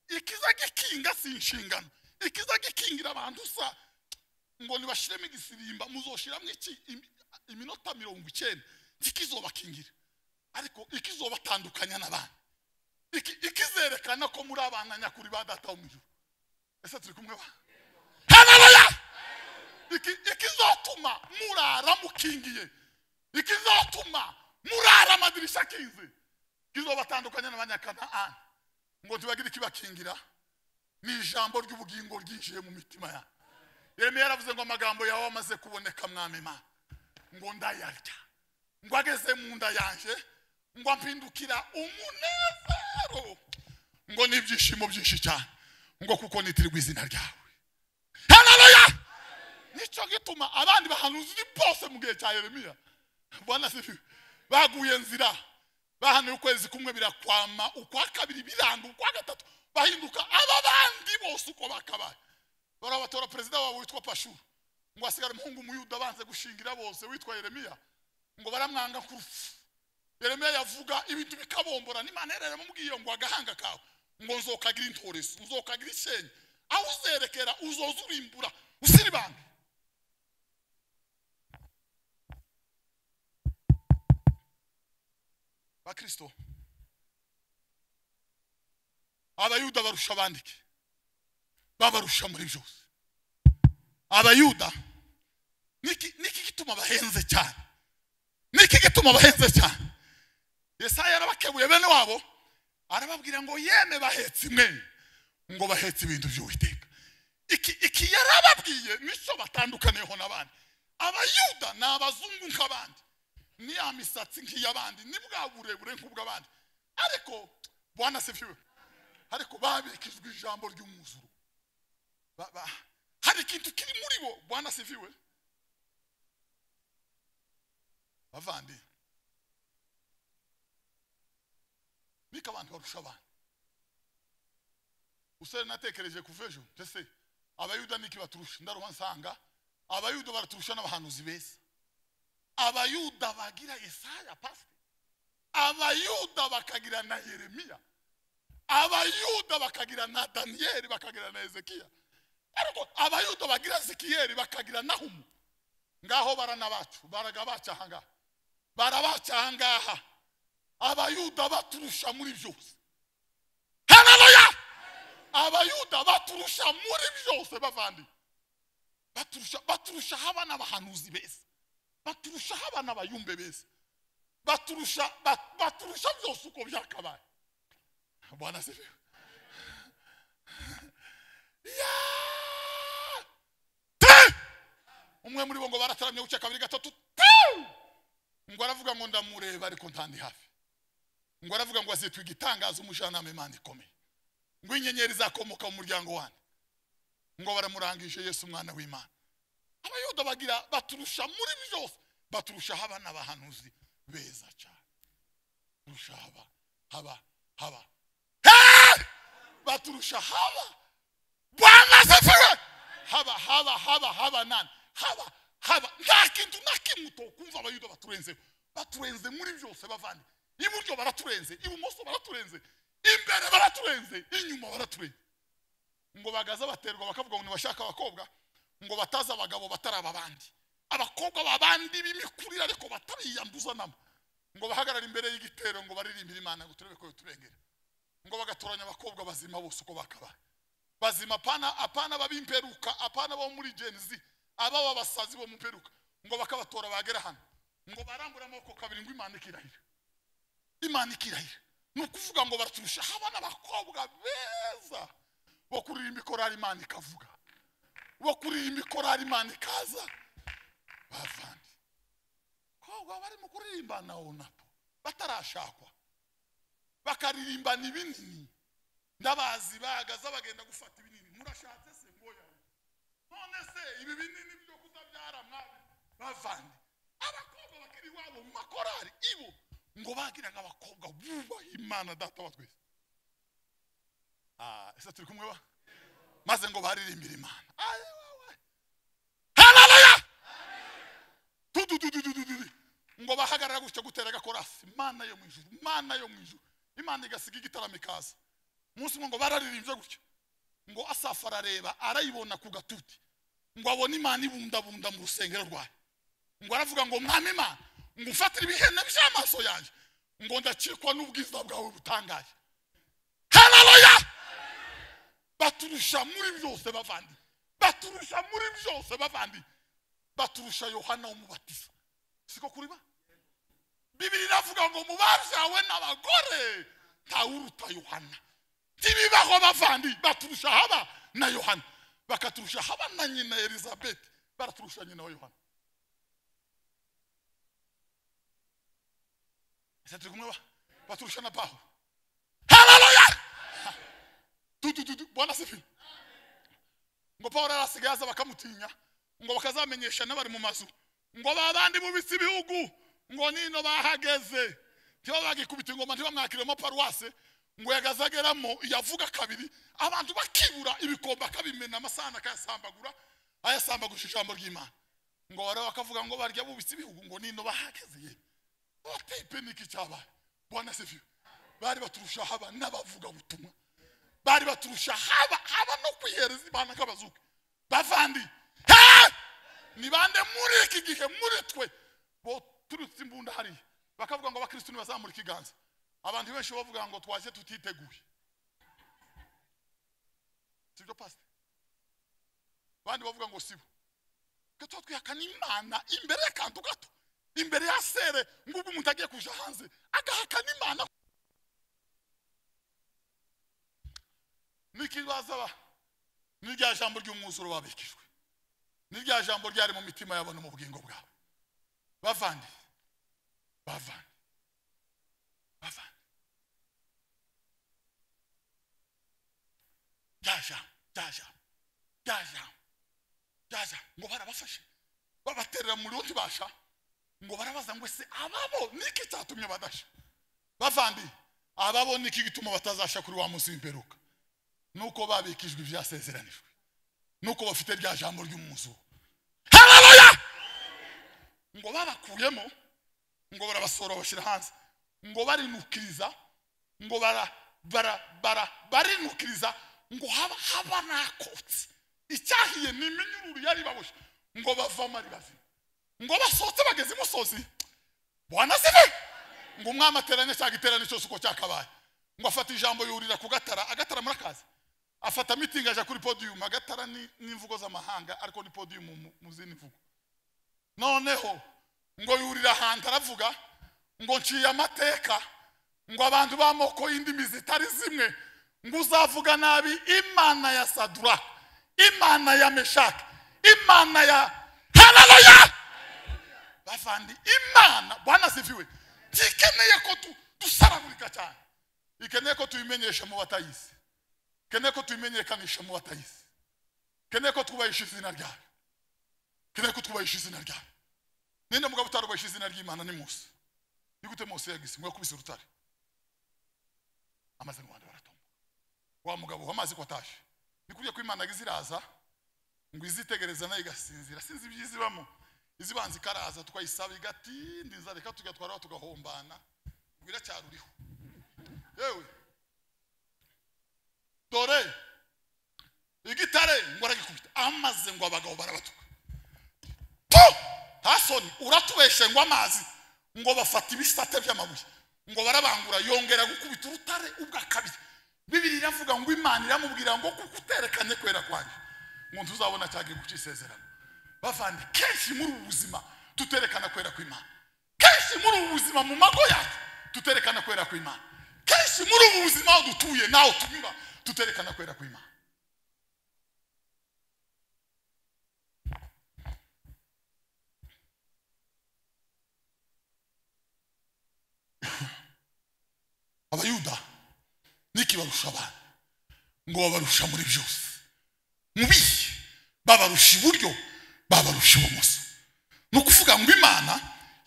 ikiza gikinga si inshingano ikiza gikingira abantu sa ngo nibashiremo igisirimba muzoshiramo iki iminota 90 ikizobakingira ariko ikizobatandukanya n'abandi ikizerekana ko muri abana nyakuri ba data wo mujuru ese turi kumwe ba haleluya ikizotuma murara mukingiye ikizotuma murara amadirisha kinze kizobatandukanya n'abanyakana ngo tibagire kibakingira ni ijambo ry'ubugingo ryinjiye mu mitima ya Yeremiya yaravuze ngo amagambo yawe amaze kuboneka mwami Imana ngo ndayarya ngo ageze mu nda yanje ngo ampindukira umunezero ngo nibyishimo byinshi cyane ngo kuko nitirirwa izina ryawe haleluya nicyo gituma abandi bahanuzi bose mu gihe cya Yeremiya bwana sifi baguye nzira bahanuye ukwezi kumwe birakwama ukwa kabiri biranga ukwa gatatu bahinduka ababandi bose uko bakabaye barabatora president wabo witwa Pashuru ngo asigara umuhungu umuyuda banze gushingira bose witwa Yeremiya ngo baramwanga kurufu Yeremiya yavuga ibintu bikabombora n'Imana yaremubwiye ngo agahanga kawe ngo nzokagira intoreso nzokagira ishenye aho uzerekera uzoza urimbura usiribange. Bakristo abayuda barusha abandike, babarusha muri byose. Abayuda niki gituma bahenze cyane, niki gituma bahenze cyane. Yesaya arabakebuye bene wabo, arababwira ngo yeme bahetse imwe, ngo bahetse ibintu by'Uwiteka. Iki yarababwiye nico batandukaniyeho n'abandi. Abayuda n'abazungu nk'abandi, ni amisatsi nk'iyabandi, ni bwa burebure nk'ubw'abandi, ariko Bwana sifiwe, ariko babikijwe ijambo ry'umuzuru. Hari ikintu kiri muri bo. Bwana sifiwe. Bavandi bika abantu barusha abandi. Usere natekereje kuvejo tese abayuda niki baturusha. Ndaruba nsanga abayuda baraturusha n'abahanuzi beza. Abayuda bagira Yesaya pastor, abayuda bakagira na Yeremiya, abayuda bakagira na Daniel, bakagira na Ezekiya, ariko abayuda bagira Ezekiyeli, bakagira Nahumu. Ngaho barana bacu baragabaca hanga, barabaca hangaha. Abayuda baturusha muri byose. Haleluya. Abayuda baturusha muri byose bavandi. Baturusha haba n'abahanuzi beza, baturusha haba n'abayumbe beza, baturusha byose uko byakabaye. Bwana sifiwe. Umwe muri bo ngo barataramye uca kabiri gatatu, ngo aravuga ngo ndamureba ariko ntandi hafi, ngo aravuga ngo azitwa igitangaza umujanama Imana ikomeye, ngo inyenyeri zakomoka mu muryango wanjye, ngo baramurangije Yesu umwana w'Imana. Abayuda bagira baturusha muri byose, baturusha haba n'abahanuzi beza cyane, turusha haba baturusha haba. Bwana sifiwe. Haba nani haba nta kintu na kimwe utokumva abayuda baturenze muri byose bavandi. Iburyo baraturenze, ibumoso baraturenze, imbere baraturenze, inyuma baraturenze. Ngo bagaza baterwa bakavuga ngo nibashaka abakobwa, ngo bataza abagabo bataraba abandi, abakobwa babandi bimikurira ariko batariyanduza namo, ngo bahagarara imbere y'igitero ngo baririmbira Imana ngo turebe ko turengera, ngo bagatoranya abakobwa bazima bose uko bakabaye. Bazima apana babimperuka, apana bo muri Genzi, aba basazi bo mumperuka, ngo bakabatora bagera hano, ngo barambura amoko kabiri ngo Imana ikirahira. Imana ikirahira. Nukuvuga ngo baraturusha haba n'abakobwa beza bo kuririmba ikorari Imana ikavuga, bo kuririmba ikorari Imana ikaza. Bavandi kobwa bari mu kuririmba nawo napo batarashakwa, bakaririmba n'ibinini. Ndabazi bagaza bagenda gufata ibinini. Murashatse se ngoya, none se ibi binini byo kuzabyara mwabe bavandi. Abakobwa bakiri wabo mu makorari ibo ngo bagiraga abakobwa buba Imana data wa twese. Ese turi kumwe ba maze ngo baririmbira Imana. Haleluya. Ngo bahagarara gutya gutera gakorasi Imana yo mu ijuru, Imana yo mu ijuru. Imana igasiga igitaramo ikaza. Munsi ngo bararirimbye gutya, ngo Asafara areba arayibona ku gatuti, ngo abone Imana ibundabunda mu rusengero rwayo, ngo aravuga ngo mwami Imana, ngo ufatire ibihene by'amaso yanjye, ngo ndacikwa n'ubwiza bwawe butangaje. Haleluya. Baturusha muri byose bavandi, baturusha muri byose bavandi, baturusha Yohana umubatiza. Siko kuriba Bibiri iravuga ngo mubabyawe n'abagore ntawuruta Yohana. Tibibaho bavandi, baturusha haba na Yohana, bakaturusha haba na nyina Elizabeth, baraturusha nyina wa Yohana. Ese kumwe baturusha na Paulo. Haleluya. Bwana sifiwe. Ngo Paulo arasigaza bakamutinya, ngo bakazamenyesha n'abari mu mazu, ngo babandi mu bisi bihugu, ngo nino bahageze, cyo bagikubita ingoma ntibamwakiremo paruwase, ngo yagazageramo yavuga kabiri, abantu bakibura ibikomba kabimena amasana akayasambagura, ayasambagusha ijambo ry'Imana. Ngo wara bakavuga ngo barya bubisi bihugu, ngo nino bahageze. Otipe niki cyabaye. Bwana sifiwe. Bari baturusha haba n'abavuga butumwa, bari baturusha haba no kwihereza imana nk'abazuke bavandi ni bande muri iki gihe muri twe bo turutse imbunda hari bakavuga ngo abakristo nibazamura ikiganza abantu benshi bavuga ngo twaje tutiteguye sibyo pastor bandi bavuga ngo sibo gato twihakana imana imbere y'akantu gato imbere ya sere ngubu umuntu agiye kuja hanze agahakana imana nikibaza n'irya jambo ry'umwuzuro babikijwe n'irya jambo ryari mu mitima yabo no mu bugingo bwabo bavandi jaja ngo barabafashe babaterera muri undi basha ngo barabaza ngo se ababo niki cyatumye badasha bavandi ababo niki gituma batazasha kuri wa munsi w'imperuka nuko babikijwe ibyasezeranijwe nuko bafite rya jambo ry'umwuzuro haleluya ngo babakuyemo ngo barabasora bashira hanze ngo barinukiriza ngo barinukiriza ngo haba nakotse icyahiye n'iminyururu yari baboshe ngo bavama ari bazi ngo basohotse bageze imusozi bwana sive ngo umwami ateranye cya giterane cyose uko cyakabaye ngo afata ijambo yurira ku agatara murakazi afata meeting aje kuri podium agatara n'imvugo z'amahanga ariko ni podium mu zindi mvugo noneho ngo yurira ahantu aravuga ngo nciye amateka ngo abantu bamoko y'indimi zitari zimwe ngo uzavuga nabi imana ya Sadura imana ya Meshaki imana ya haleluya bavandi imana bwana sifiwe tikeneye ko dusaragurika cyane ikeneye ko tuyimenyesha mu batayisi keneye ko tuyimenyekanisha mu batayisi keneye ko twubahisha izina ryayo keneye ko twubahisha izina ryayo ninde mugabo utarubahisha izina ry'Imana ni Musa igute Mose yagise ngo yakubise urutare amaze ngo bandi baratomba wa mugabo wamaze ko taje nikuriye ko Imana giziraza ngo izitegereza nayo igasinzira sinzi byizibamo izibanzi karaza tukayisaba igatindi nzareka tugatwara tugahombana bwira cyaruriho yewe dore igitare ngo aragikubita amaze ngo abagabo barabatuka hasoni uratubeshe ngo amazi ngo bafata ibisate by'amabuye ngo barabangura yongera gukubita urutare ubwa kabiri Bibiri iravuga ngo Imana iramubwira ngo kukuterekane kwera kwanje ngo tuzabona cyage gucisezerano bavandi kenshi muri ubuzima tuterekana kwera kw'Imana kenshi muri ubuzima mu mago yacu tuterekana kwera kw'Imana kenshi muri ubuzima dutuye naho tunyura tuterekana kwera kw'Imana abayuda niki barusha abantu ngo babarusha muri byose mubi babarusha iburyo babarusha ibumoso no kuvuga ngo Imana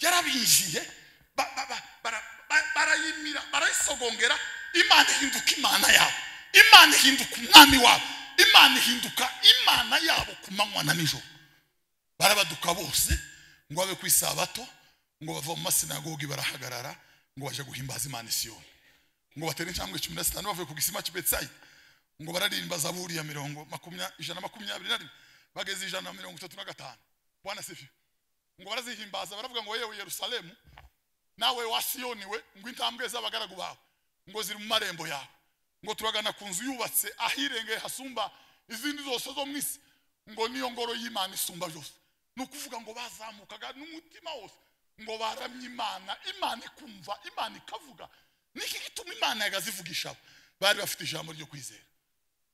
yarabinjiye barayimira barayisogongera Imana ihinduka Imana yabo Imana ihinduka umwami wabo Imana ihinduka Imana yabo ku manywa na nijoro barabaduka bose ngo babe ku isabato ngo bava mu masinagogi barahagarara ngo baje guhimbaza Imana Siyoni ngo batere incambwe 15 bavuye ku gisima cy'Betsayi ngo bararimba zaburi ya 121 bageze 135 Bwana sifi ngo barazihimbaza baravuga ngo yewe Yerusalemu nawe wa Siyoni we ngo intambwe z'abagaragu bawe ngo ziri mu marembo yawe ngo turagana ku nzu yubatse ahirengeye hasumba izindi zose zo mwisi ngo niyo ngoro y'Imana isumba byose nukuvuga ngo bazamukaga n'umutima wose ngo baramye Imana Imana ikumva Imana ikavuga niki gituma Imana yagazivugisha bari bafite ijambo ryo kwizera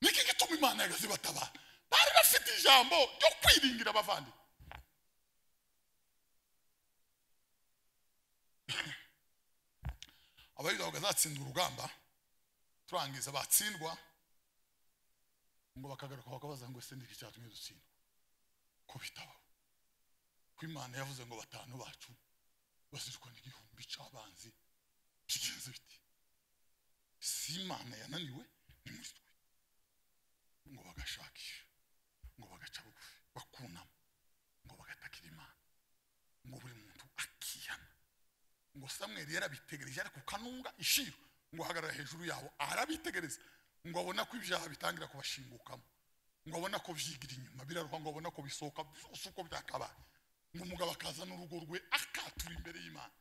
niki gituma Imana yagazibatabara bari bafite ijambo ryo kwiringira abavandi abayuda bagazatsindwa urugamba turangiza batsindwa ngo bakagaruka bakabaza ngo ese ndiki cyatumye dutsindwa ko bitaba ko Imana yavuze ngo batanu bacu basirwa n'igihumbi cy'abanzi kigenze biti si Imana yananiwe ni muri twe ngo bagashakisha ngo bagaca bugufi bakunama ngo bagatakira Imana ngo buri muntu akiyana ngo Samuel yarabitegereje ariko kanunga ishiro ngo hagarara hejuru yaho arabitegereza ngo abona ko ibyaha bitangira kubashingukamo, ngo abona ko byigira inyuma biraruha, ngo abona ko bisohoka byose uko byakabaye, ngo umugabo akaza n'urugo rwe akatura imbere y'Imana,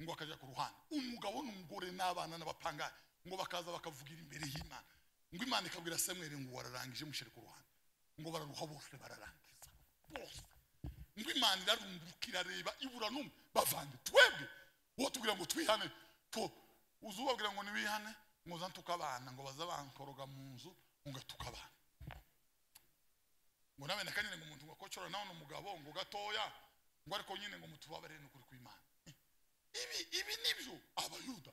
ngo akajya ku ruhande, umugabo n'umugore n'abana n'abapangayi ngo bakaza bakavugira imbere y'Imana, ngo Imana ikabwira Samweli ngo wararangije mushyire ku ruhande, ngo bararuha bose bararangiza bose, ngo Imana irarungurukira reba ibura n'umwe bavande twebwe uwo tubwira ngo twihane to uzubabwira ngo niwihane ngo zantukabana ngo bazabankoroga mu nzu ngo tukabana, ngo nawe nakanyine ngo umuntu ngakocora nawe n'umugabo ngo gatoya ngo ariko nyine ngo mutubabarire n'ukuri kw'Imana. Ibi nibyo abayuda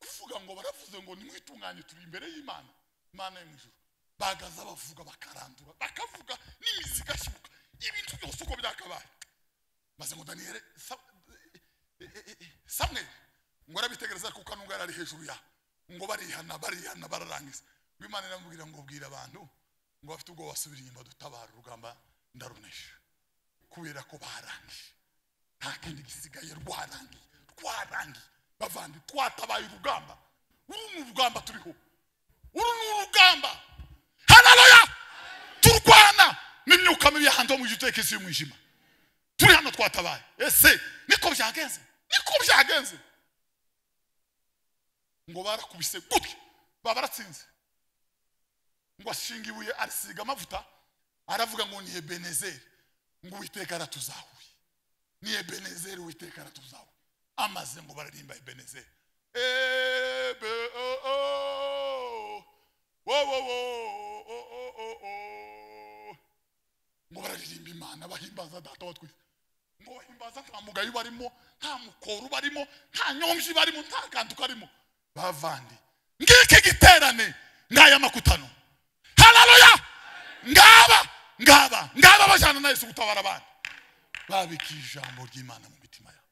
kuvuga ngo baravuze ngo nimwitunganye turi imbere y'Imana, Imana yo mu ijuru, bagaza bavuga bakarandura bakavuga n'imizi gashyuka ibintu byose uko byakabaye, maze ngo Daniel Samweli ngo arabitegereza kuko kanunga ari hejuru ya ngo barihana bararangiza, ngo Imana iramubwira ngo bwira abantu ngo bafite ubwo basubira inyuma dutabara urugamba ndarunesha, kubera ko barangije nta kindi gisigaye, rwarangiye bavandi twatabaye urugamba, uru n'urugamba turiho, uru n'urugamba, haleluya, turwana n'imyuka mibi hanze mu gitekesi y'umwijima, turi hano twatabaye. Ese niko byagenze ngo barakubise gutya babaratsinze, ngo ashinga ibuye arisiga amavuta aravuga ngo ni Ebenezeri, ngo Uwiteka aratuzahuye, ni Ebenezeri Uwiteka aratuzahuye, amaze ngo bararimba Ebenezeri ngo bararirimba Imana bahimbaza data wa twese, ngo bahimbaza nta mugayo barimo, nta mukoro barimo, nta nyombyi barimo, nta kantu karimo, bavandi ngike giterane ngaya makutano, haleluya, ngaba bajana na Yesu gutabara abandi, babiki ijambo ry'Imana mu mitima yabo,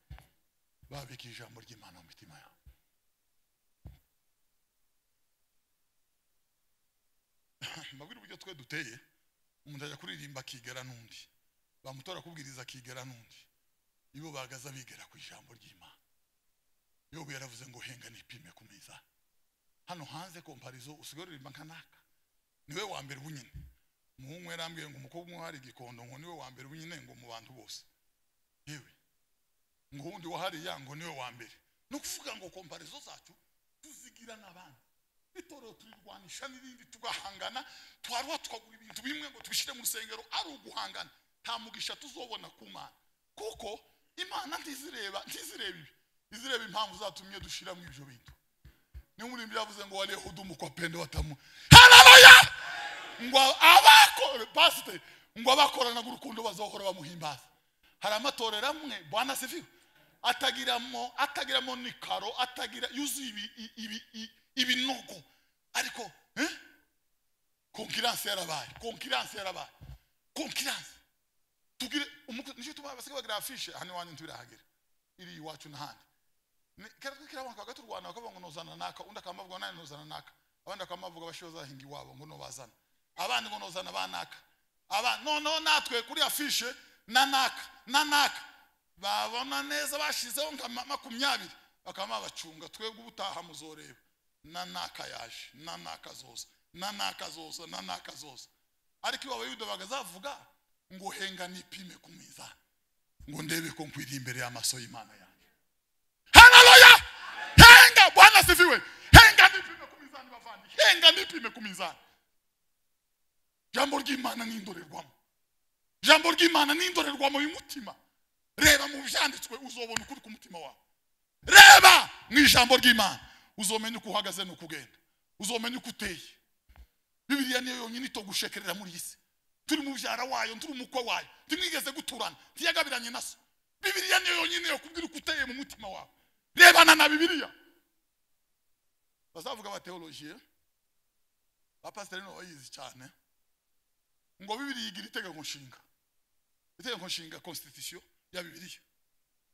babiki ijambo ry'Imana mu mitima yabo. Mbabwira uburyo twe duteye, umuntu ajya kuririmba akigera n'undi, bamutora kubwiriza akigera n'undi, ibo bagaza bigera ku ijambo ry'Imana. Yobu yaravuze ngo henga nipime ku meza, hano hanze komparizo usigara uririmba nkanaka, niwe wa mbere bunyine, umuhungu yarambwiye ngo umukobwa umwe hari igikondo ngo niwe wa mbere bunyine ngo mu bantu bose, yewe ngo undi wahariya ngo niwe wa mbere, no kuvuga ngo komparizo zacu tuzigira n'abandi, bitoro turirwanisha n'ibindi tugahangana, twarwa tukagura ibintu bimwe ngo tubishire mu rusengero ari uguhangana, nta mugisha tuzobona ku Mana, kuko Imana ntizireba ibi, izireba impamvu zatumye dushira mu ivyo bintu. Ni muri byavuze ngo wale hudumu kwa pendo watamu, haleluya, ngo abakore pastor ngo abakorana n'urukundo bazohora bamuhimbaza. Hari amatorero amwe Bwana sifiwe atagiramo nikaro, atagira yuzi ibinogo, ariko konkurence yarabaye tugire nicyo tuba basiga bagira afishe hano wanyu ntibirahagera iri iwacu n'ahandi, kera banka gaturwana bakavuga ngo nozana naka, undi akamavuga nani nozana naka, abandi akamavuga bashoza hingi wabo ngo no bazana, abandi ngo nozana banaka, no natwe kuri afishe nanaka babona neza bashizeho nka 20 bakama bacunga, twebwe ubutaha muzoreba nanaka yaje, nanaka zoza, ariko iwa bayuda bagazavuga ngo henga nipime ku mizani, ngo ndebe ko nkwiri imbere y'amaso y'Imana yanjye, haleluya, henga Bwana sifiwe, henga nipime ku mizani bavandi, henga nipime ku mizani. Jambo ry'Imana ni indorerwamo y'umutima, reba mu byanditswe uzobona ukuri ku mutima wawe, reba mu ijambo ry'Imana uzomenya uko uhagaze no kugenda, uzomenya uko uteye. Bibiliya niyo yonyine itogushekerera muri isi, turi mu byara wayo, turi umukwe wayo, timwigeze guturana, tiyagabiranye naso. Bibiliya niyo yonyine yo kubwira uko uteye mu mutima wawe, rebana na Bibiliya. Bazavuga ba theologie abapasiteri no bayizi cyane ngo Bibiliya igira itegeko nshinga constitution ya Bibiliya,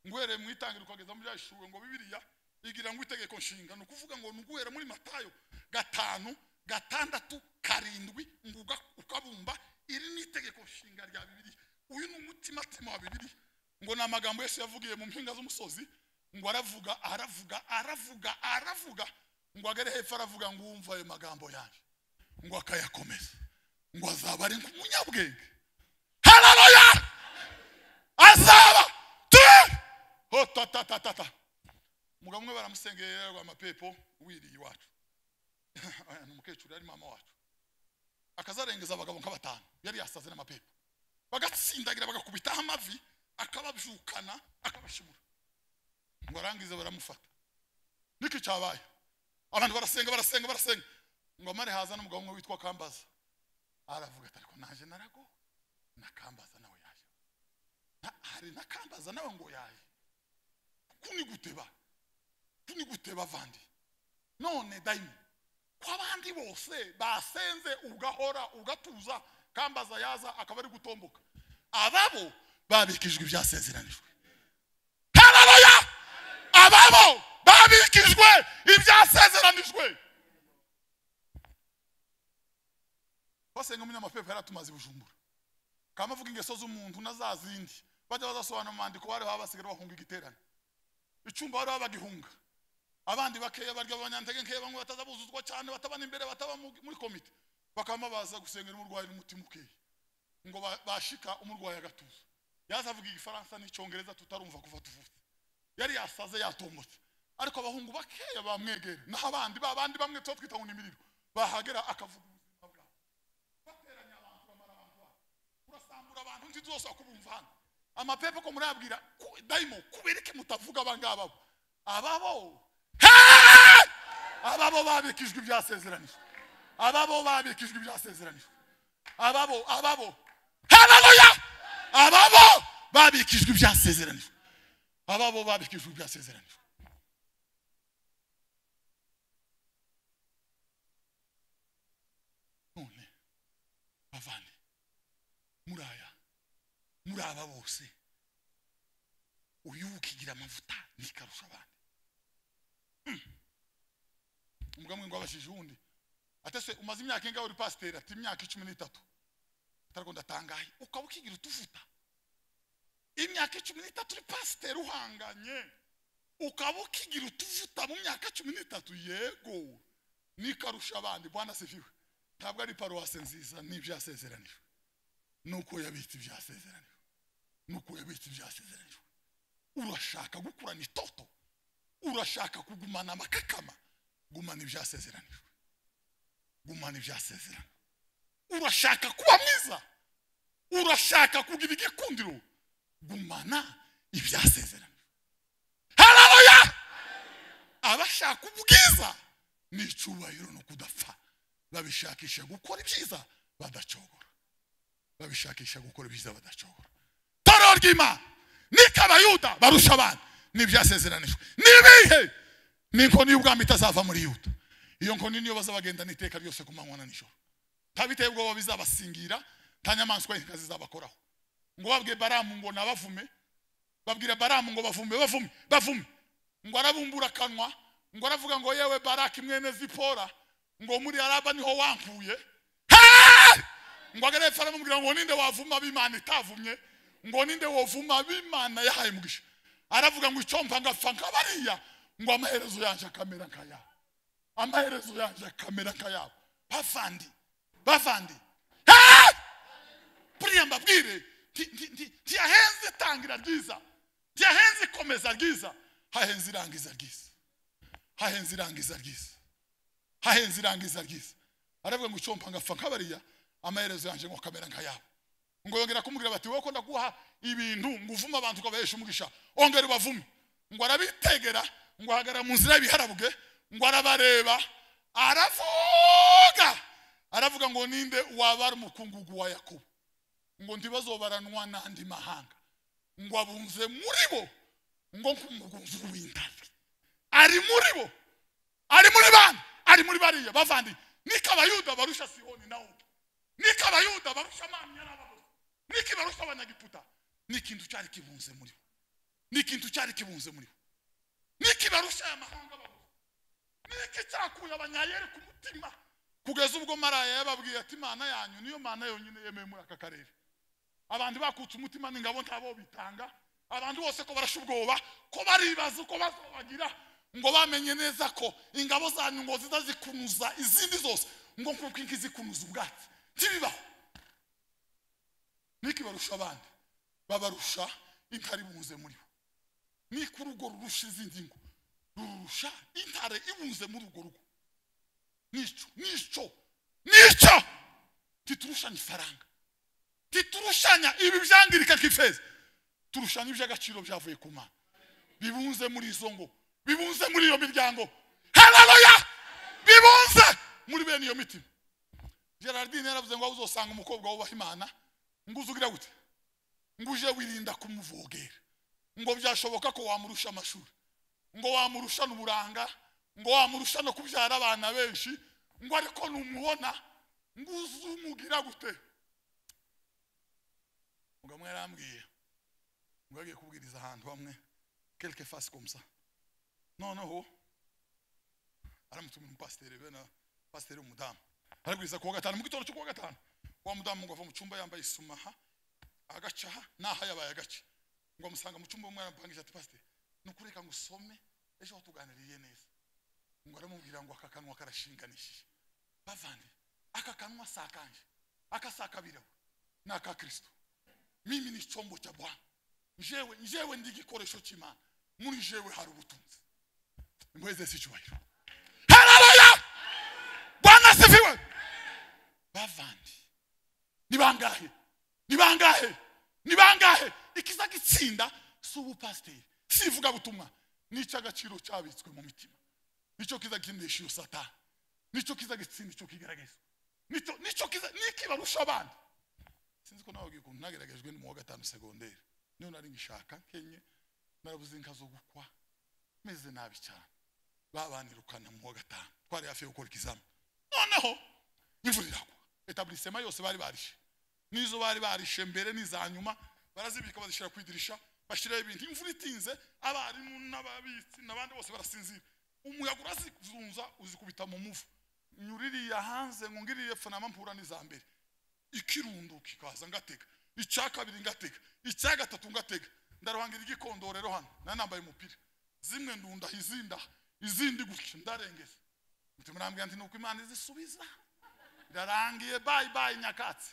ngwere mu itangira ukageza mu byashuwe ngo Bibiliya igira ngo itegeko nshinga, no kuvuga ngo ngwere muri Matayo 5, 6, 7 nguga ukabumba, iri ni itegeko nshinga rya Bibiliya. Uyu ni umutima wa Bibiliya, ngo na magambo Yesu yavugiye mu mpinga z'umusozi, ngo aravuga ngo agere hepfo aravuga ngo umva ayo magambo yanjye, ngo akayakomeza ngo azaba ari nk'umunyabwenge. Haleluya! Azaba ho ta mugabo mwe baramusengeye amapepo wiriye iwacu. N'umukecuru ari mama wacu akazarengeza abagabo nk'abatanu yari yasaze n'amapepo bagatsindagira bagakubitaho amavi akababyukana akabashimura ngo arangize baramufata. Niki cyabaye abantu barasenga ngo mare haza n'umugabo umwe witwa Kambaza aravuga ati ariko naje narago na Kambaza nawe yaje hari na Kambaza nawe ngo yaje kuni guteba vandi none daima kwa bandi bose basenze ugahora ugatuza Kambaza yaza akaba ari gutomboka ababo babikijwe ibyasezeranijwe. Haleluya! Ababo babikijwe ibyasezeranijwe. Basenga umunyamapepo yaratumaze Bujumbura kamavuga ingeso z'umuntu nazazindi bajya bazasobanura amandiko bari babasigara bahunga igiterane icumba bari babagihunga abandi bakeya barya abanyantege nkeye bamwe batazabuzuzwa cyane batabana imbere bataba muri komite bakamabaza gusengera umurwayi n'umutima ukeye ngo bashika umurwayi agatuza yazavuga igifaransa n'icyongereza tutarumva kuva tuvutse yari yasaze yatombotse ariko abahungu bakeya bamwegera naho abandi bamwe tso twita ngo nimiriro bahagera akavuga ubuzima bwabo bateranya abantu bamara abantu urasambura abantu nzi zose akubumva hano amapepo ko murabwira daimo kubereke mutavuga abangaba ababo babikijwe ibyasezeranijwe. Ababo babikijwe ibyasezeranijwe. Ababo haleluya! Ababo babikijwe ibyasezeranijwe. Ababo babikijwe ibyasezeranijwe. None bavane muraba bose uyu ukigira amavuta nikarusha abandi. Umugamwe ngo abashije undi atese umaze imyaka ingaho uri pasteur ati imyaka 13 tariko ndatangaye ukabukigira utuvuta imyaka 13 uri pasteur uhanganye ukabukigira utuvuta mu myaka 13 yego nikarusha abandi. Bwana sifiwe. Ntabwo ari paroisse nziza n'ibyasezeranijwe nuko yabitse ibyasezeranijwe urashaka gukurana itoto urashaka kugumana amakakama gumana ibyasezeranijwe urashaka kuba mwiza urashaka kugira igikundiro gumana ibyasezeranijwe. Haleluya! Abashaka ubwiza n'icubahiro no kudapfa babishakisha gukora ibyiza badacogora Toro ry'Imana nikabayuda barusha abandi n'ibyasezeranijwe nibihe n'inkoni y'ubwami itazava muri Yuda. Iyo nkoni niyo bazabagenda n'iteka byose ku manywa na nijoro ntabiteye ubwo bizabasingira nta nyamaswa y'inkazi zabakoraho ngo babwiye Baramu ngo nabavume babwira Baramu ngo bavume ngo arabumbura akanwa ngo aravuga ngo yewe Baraki mwene Zipora ngo muri Araba niho wankuye ngo agarepfa aramubwira ngo ninde wavuma b'Imana itavumye ngo ninde wovuma b'Imana yahaye mugisha aravuga ngo icompa ngapfa nkabariya ngo amaherezo yanje akamera nkayabo bavandi priya mbabwire tiyahenze tangira ryiza tiyahenze komeza ryiza hahenze irangiza ryiza aravuga ngo icompa ngapfa nkabariya amaherezo yanje ngo akamera nkayabo ngo yongera kumubwira bati wowe ko ndaguha ibintu ngo uvuma abantu ukabahesha umugisha ongera bavume ngo arabitegera ngo hagara mu nzira y'ibiharabuge ngo arabareba aravuga ngo ninde wabara umukungugu wa Yakobo ngo ndibazobaranwa n'andi mahanga ngo abunze muri bo ngo nkumugunzu w'indazi ari muri bo ari muri bariya bavandi nikabayuda barusha Sihoni nawo nikabayuda barusha Amani yarababo nikibarusha abanyagiputa n'ikintu cyari kibunze muri bo nikibarusha amahanga babo nikicyakuye abanyayere ku mutima kugeza ubwo Maraya yababwiye ati Imana yanyu niyo Mana yonyine yemeye muri aka karere. Abandi bakutse umutima n'ingabo ntabo bitanga abantu bose ko barashubwoba ko baribaza uko bazobagira ngo bamenye neza ko ingabo zanyu ngo zizazikunuza izindi zose ngo nkuko inkizi kunuza ubwatsi tibibaho. Niki barusha abandi babarusha intare ibunze muri bo. Niki urugo rurusha izindi ngo rurusha intare ibunze muri urwo rugo. Nico titurushanya ifaranga, titurushanya ibi byangirika kifeza, turushanya iby'agaciro byavuye ku Mana bibunze muri izo ngo, bibunze muri iyo miryango. Haleluya! Bibunze muri bene iyo mitima. Gerardine yaravuze ngo uzosanga umukobwa wubaha Imana ngo uzugira gute, ngo uje wirinda kumuvogera, ngo byashoboka ko wamurusha amashuri, ngo wamurusha n'uburanga, ngo wamurusha no kubyara abana benshi, ngo ariko numubona ngo uzumugira gute. Ngo mwarambwiye ngo agiye kubwiriza ahantu hamwe quelque face comme ça, noneho aramutumira umupasiteri bena pasiteri umudamu arabwiriza kuwa gatanu mu gitondo cyo kuwa gatanu. Wa mudamu ngo ava mu cyumba yambaye isumaha agacaha naha yabaye agace, ngo amusanga mu cyumba umwe arambangije ati pasiteri nukureka ngo usome ejo tuganiriye neza. Ngo aramubwira ngo aka kanwa karashinganishije bavandi, aka kanwa sakanje akasakabira n'aka Kristo. Mimi ni chombo cha Bwana, njewe ndi gikoresho cy'Imana, muri jewe hari ubutunzi. Mweze sicyubahiro. Haleluya! Bwana sifiwe. Bavandi ni bangahe ikiza gitsinda subu pasiteri sivuga butumwa nica agaciro cyabitswe mu mitima. Nico kiza kinesha iyo Satani, nico kiza gitsinda, nico kigaragaza, nico kiza nikibarusha abandi. Sinzi ko nawe ugiye nageragejwe ni mu wa gatanu segonderi, niyo nari ngishaka Kenye narabuze inka zo gukwa meze nabi cyane, babanirukana mu wa gatanu twari hafi yo gukora ikizama. Noneho imvura iragwa, etablissement yose bari barishe, nizo bari barishe mbere n'izanyuma barazibika bazishira kwidirisha, bashiraho ibintu. Imvura itinze abarimu n'ababitsi n'abandi bose barasinzira, umuyaga urazizunza uzikubita mu muvu, nyuririye hanze ngo ngiriye fana mpura n'izambere, ikirundo kikaza ngatega, icya kabiri ngatega, icya gatatu ngatega, ndaruhangira igikondorero hano nanambaye umupira, zimwe ndunda izindi gutya ndarengeza. Mutimurambye anti nuko Imana izisubiza, ndarangiye bye nyakatsi.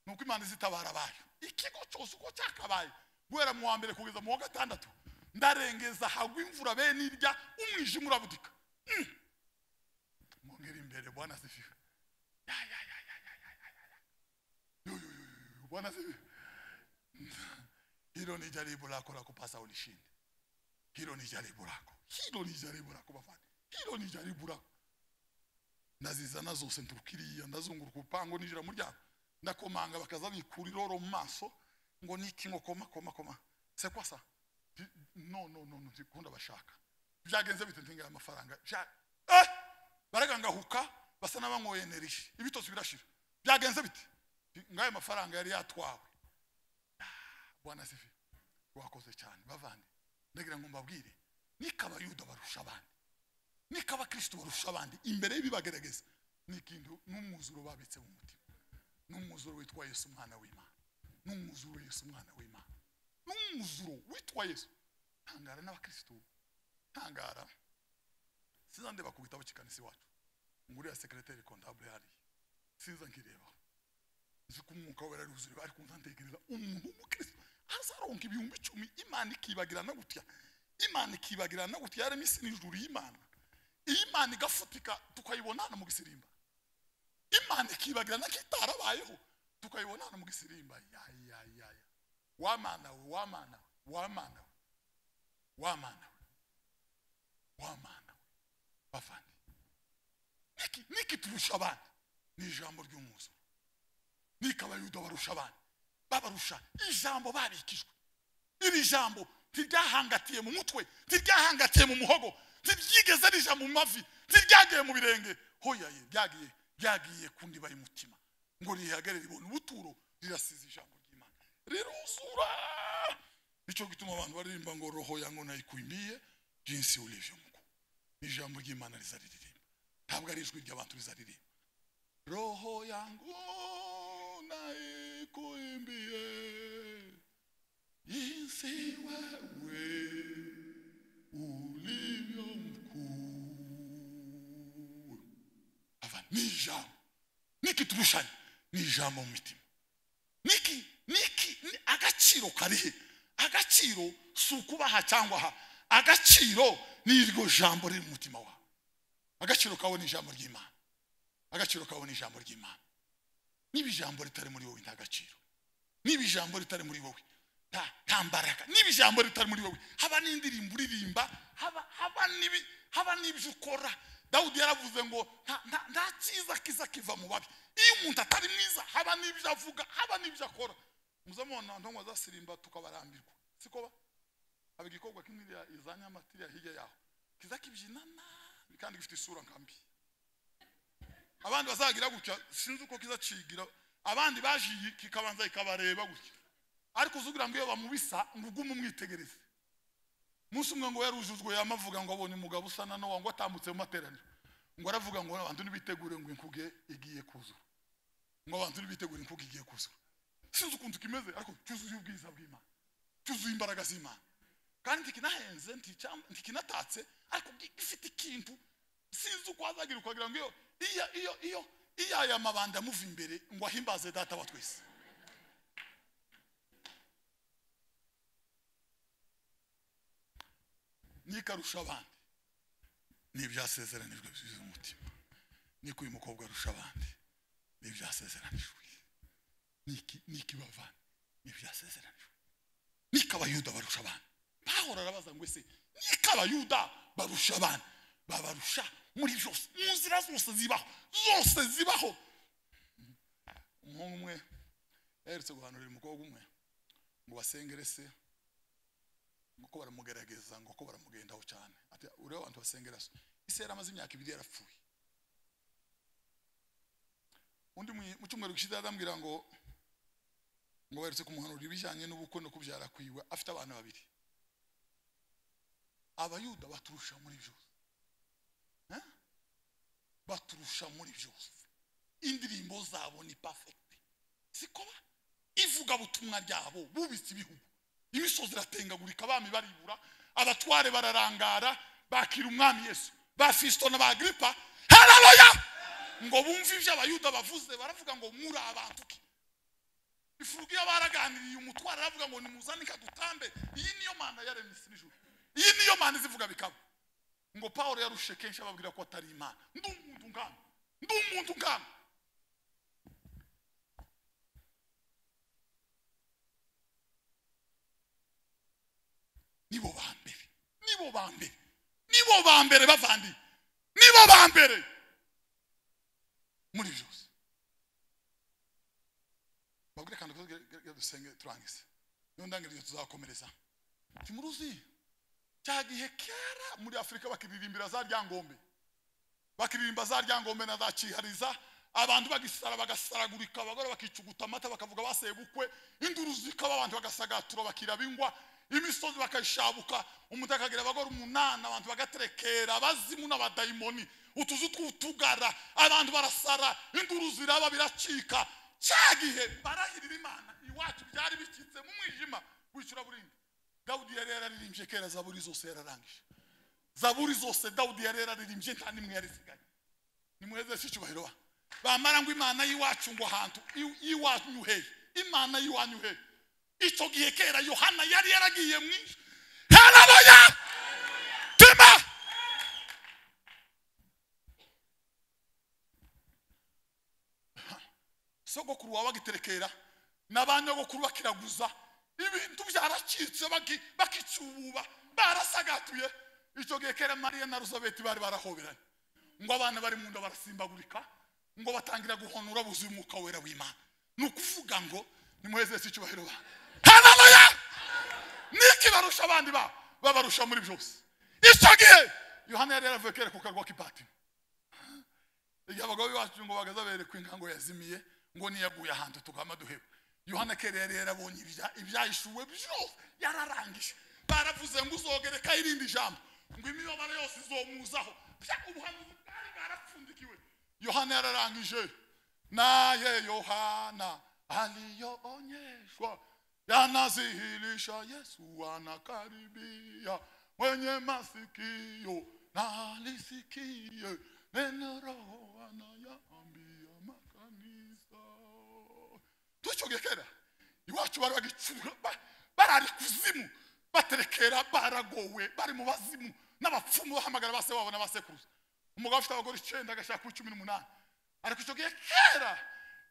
Nuko Imana izitabara bayo. Ikigo cyose uko cyakabaye guhera mu wa mbere kugeza mu wa gatandatu ndarengeza hagwa imvura bene irya umwijima urabudika. Mongera imbere Bwana sifiwe. Bwana sifiwe. Hilo ni jaribu lako la kupasa ulishinde. Hilo ni jaribu lako. Hilo ni jaribu lako bafani. Hilo ni jaribu lako. Nazizana zose nturukiriya ndazunguruka upango nijira muryango. Ndakomanga bakaza bikuriro mu maso ngo niki ngo koma. C'est quoi ça? Non, ndikunda bashaka. Byagenze bite ntinga amafaranga. Baraganga huka basa nabangoye energy. Ibitose birashira. Byagenze bite? Ngaye amafaranga yari yatwawe. Bwana sifi. Wakoze cyane bavandi. Ndagira ngo mbabwire nikaba Yuda barusha abandi, nikaba Kristo barusha abandi imbere y'ibibagerageza nikindu n'umuzuro babitse mu mutima, n'umuzuro witwa Yesu mwana w'Imana, n'umuzuro Yesu mwana w'Imana, n'umuzuro witwa Yesu. Tangara n'abakristo, tangara sinzande bakubita bukikanisi wacu nguri ya secrétaire comptable hari sinza nkireba zikumwuka wera ruzuri bari kuntantekereza umuntu w'umukristo azaronka ibihumbi 10 Imana ikibagirana gutya, Imana ikibagirana gutya yari misi n'ijuru y'Imana. Imana igafutika tukayibonana mu gisirimba, Imana ikibagirana kitarabayeho tukayibonana mu gisirimba. Ya wamana bafandi niki turusha abandi ni ijambo ry'umuzo. Nikaba Yuda barusha abandi babarusha ijambo babikijwe. Iri jambo tiryahangatiye mu mutwe, tiryahangatiye mu muhogo, tiryigeze rija mu mavi, tiryagiye mu birenge. Hoyaye byagiye kundi bari mutima ngo rihagere ribona ubuturo rirasiza ijambo ry'Imana riruzura. Nico gituma abantu baririmba ngo roho yangu nayikuimbiye jinsi ulivyo Mungu. Ijambo ry'Imana rizaririmba, ntabwo ari ijwi ry'abantu rizaririmba. Roho yangu nayikuimbiye jinsi wewe ulivyo mkuu. ni ijambo. Niki turushanya ni ijambo mu mitima. Niki agaciro karihe? Agaciro sukubaha cyangwa ha. Agaciro ni iryo jambo riri mu mutima wawe. Agaciro kawe ni ijambo ry'Imana. Agaciro kawe ni ijambo ry'Imana. Niba ijambo ritari muri wowe nta gaciro. Niba ijambo ritari muri wowe nta mbaraga. Niba ijambo ritari muri wowe haba n'indirimbo uririmba, haba n'ibyo ukora. Dawudi yaravuze ngo nta cyiza kiza kiva mu babi. Iyo umuntu atari mwiza haba n'ibyo avuga, haba n'ibyo akora. Muzamona ntongo zasirimba tukabarambirwa. Siko ba abigikorwa kimwe izanya amatiri hirya yaho. Kiza kibyinana kandi gifite isura nkambi. Abandi bazagira gutya sinzi uko kizacigira. Abandi bajiye kikabanza ikabareba gutya. Ariko uzugira ngo iyo bamubisa ngugume umwitegereze. Musi umwe ngo yarujujwe yamavuga ngo abonye umugabo usana no wango atambutse mu materaniro. Ngo aravuga ngo abantu nibitegure ngo inkuge igiye kuzura. Ngo abantu nibitegure inkuge igiye kuzura. Sinzi ukuntu kimeze ariko cyuzuye ubwiza bw'Imana. Cyuzuye imbaraga z'Imana. Kandi ntikinahenze ntikinatatse ariko gifite ikintu sinzi uko azagira ukagira ngo iyo aya mabanda muva imbere ngo ahimbaze data wa twese. Nikarusha abandi n'ibyasezeranijwe bizuye umutima. Niko uyu mukobwa arusha abandi n'ibyasezeranijwe. Niki bavana n'ibyasezeranijwe. Nikabayuda barusha abandi. Pawulo arabaza ngo ese nikabayuda barusha abandi babarusha muri byose mu nzira zose zibaho. Umuntu umwe yaherutse guhanurira umukobwa umwe ngo basengere se ngo ko baramugerageza ngo ko baramugendaho cyane. Ati ureba abantu basengera se ise yaramaze imyaka 2 yarapfuye. Undi mu cyumweru gishize adambwira ngo baherutse kumuhanurira ibijyanye n'ubukwe no kubyara kwiwe afite abana 2. Abayuda baturusha muri byose. Baturusha muri byose. Indirimbo zabo ni perfect. Siko ivuga butumwa ryabo bubitse ibihugu. Imisozi iratengagurika abami baribura, abatware bararangara, bakira umwami Yesu. Ba Fisto na ba Agripa, haleluya! Ngo bumva ivyo abayuda bavuze baravuga ngo muri abantu ki. Ifurugiye baraganiriye umutware aravuga ngo nimuzanike dutambe. Iyi niyo mana yaremye isi n'ijuru. Iyi niyo mana izivuga bikaba. Ngo Paulo yarushe kenshi ababwira ko atari Imana. Ndumuntu ngana. Nibo bambere bavandi. Nibo bambere muri byose. Bagire kandi ko dusenge turangize. Nondangirije tuzakomereza. Timuruzi cyagihe kera muri Afrika bakiririmbira za ryangombe. Bakiririmba za ryangombe na za cihariza. Abantu bagisara bagasaragurika abagore bakicuguta amata bakavuga baseye bukwe. Induru zikaba abantu bagasagatura bakirabingwa. Imisozi bakayishabuka. Umutakagira abagore 8 abantu bagaterekera abazimu n'abadayimoni. Utuzu tw'utugara abantu barasara. Induru ziraba biracika. Cyagihe barahirira Imana iwacu byari bikitse mu mwijima wicura burindi. Dawudi yari yararirimbye kera zaburi zose yararangije. Zaburi zose Dawudi yari yararirimbye nta nimwe yarisigaye. Nimweze cyubahiro wa. Bamara ngo Imana yiwacu ngo hantu iwanyu he. Imana yiwanyu he. Icyo gihe kera Yohana yari yaragiye mwinshi. Haleluya! Tima! Sogokuru wawe agiterekera n'abanyogokuru bakiraguza ibintu byaracitse bakicububa barasagatuye. Icyo gihe kera Mariya na Elizabeth bari barahoberanye ngo abana bari mu nda barasimbagurika ngo batangira guhonura buzuye umwuka wera w'Imana. Nukuvuga ngo nimweze cyubahiro ba. Haleluya! Niki barusha abandi babarusha muri byose. Icyo gihe Yohana yari yaravuye kera ku karwa k'ipati. Igihe abagabo bacu ngo bagazabere kw'inkango yazimiye ngo niyaguye ahantu tukama duheba. Yohana kera yari yarabonye ibyayishuwe byose yararangije. Baravuze ngo uzogereka irindi jambo ngo imibabaro yose izomuzaho. Ubuhanuzi bwari bwarapfundikiwe. Yohana yararangije. Naye Yohana aliyoonyeshwa yanazihilisha Yesu anakaribia. Mwenye masikio na alisikie Roho anayaambia makanisa. Tuchogekera iwacu bari bagicura barari kuzimu baterekera baragowe bari mu bazimu n'abapfumu bahamagara base wabo n'abasekuruza. Umugabo afite abagore 9 agashaka ku 18 ariko ichogekera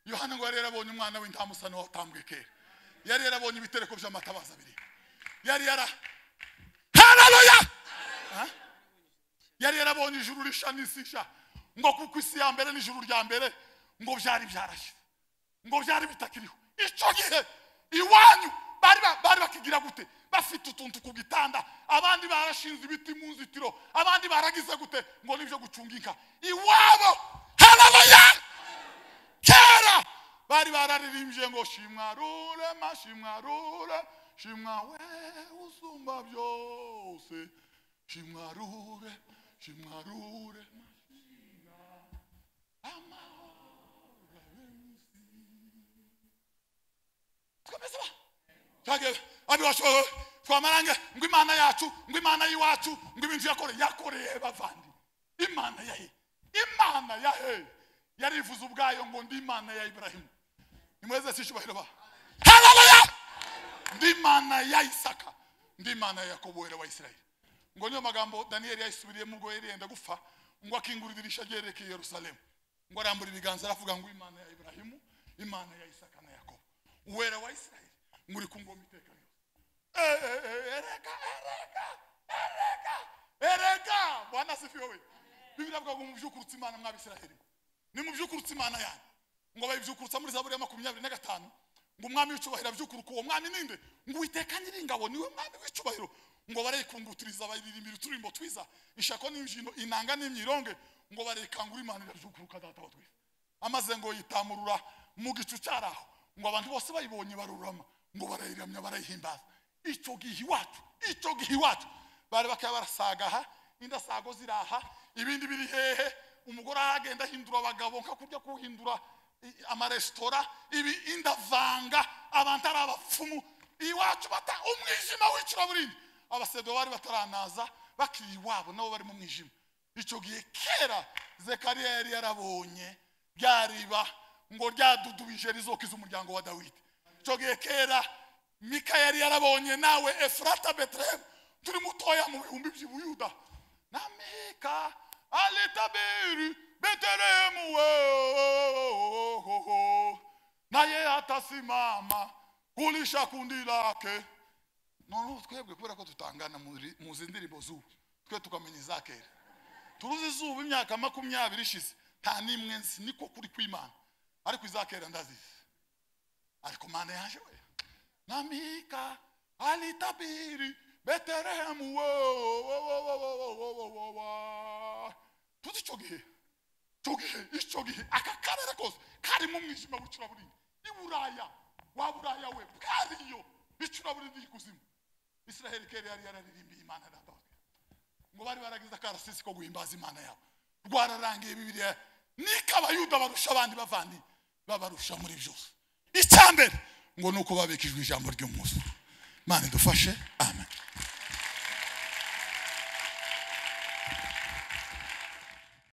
Yohana ngo yari yarabonye umwana w'intamusano watambwe kera. Yari yarabonye ibitereko by'amatabaza abiri. Haleluya! Yari yarabonye ijuru rishanisisha ngo kuko isi ya mbere n'ijuru rya mbere ngo byari byarashe. Ngo byari bitakiriho. Ico gihe iwanyu bari bakigira gute? Bafite utuntu ku gitanda, abandi barashinze ibiti mu nzitiro, abandi baragize gute ngo nivyo gucungika. Iwabo! Haleluya! Kera bari bararirimbye ngo shimwarure mashimwarure shimwawe usumba byose shimwarure shimwarure mashimwa amahoro twameze ba twage abasho twamarange ngo Imana yacu ngo Imana yiwacu ngo ibintu yakoreye bavandi Imana yahe yarivuze ubwayo ngo ndi Imana ya Ibrahimu nimweze sishubahiro ba haleluya ndi Imana ya Isaka ndi Imana ya Yakobo wera wa Israeli ngo niyo magambo Daniel yayisubiriyemo ubwo yenda gufa ngo akinguridirisha ryerekeye Yerusalemu ngo arambura ibiganza aravuga ngo Imana ya Ibrahimu Imana ya Isaka na Yakobo wera wa Israeli muri kungoma iteka erega Bwana sifiwe Biblia bwa mu byukurutse Imana mw'Abisiraheli ni mu byukurutse Imana yanyu ngo bayibyukurutsa muri Zaburi ya 25 ngo umwami w'icubahiro byukuruka uwo mwami ninde ngo Uwiteka Nyiringabo niwe mwami w'icubahiro ngo barayikungutiriza bayiririmbira turimbo twiza ishako n'imjino inanga n'imyironge ngo barekangura Imana irabyukuruka data wa twiza amaze ngo yitamurura mu gicu cyaraho ngo abantu bose bayibonye barurama ngo barayiramya barayihimbaza icyo gihe iwacu bari bakaba barasagaha indasago ziraha ibindi biri hehe umugore agenda hindura abagabo nka kurya kuhindura amaresitora ibi indavanga abantu ari abapfumu iwacu bata umwijima w'icura burindi abasedo bari bataranaza bakiri iwabo nabo bari mu mwijima icyo gihe kera Zekariya yari yarabonye byariba ngo ryadudubije rizokiza umuryango wa Dawidi icyo gihe kera Mika yari yarabonye nawe Efrata Bethlehem turi mutoya mu bihumbi by'Ubuyuda na Mika alitabiri Bethlehem naye atasimama kulisha kundi lake none twebwe kubera ko tutangana mu zindirimbo zubu twe tukamenya izakera turuzi zubu imyaka 20 ishize nta nimwe nzi niko kuri kw'Imana ariko izakera ndazizi ariko Mana yaje we na Mika alitabiri Bethlehem icyo gihe aka karere kose kari mu mwijima w'icura burindi iburaya wa buraya we bwariyo icura burindi ikuzimu Israeli kera yari yararirimbiye Imana data ngo bari baragize akarasisi ko guhimbaza Imana yabo rwararangiye Bibiliya nikabayuda barusha abandi bavandi babarusha muri byose icyambere ngo nuko babikijwe ijambo ry'umunsi Imana idufashe amen.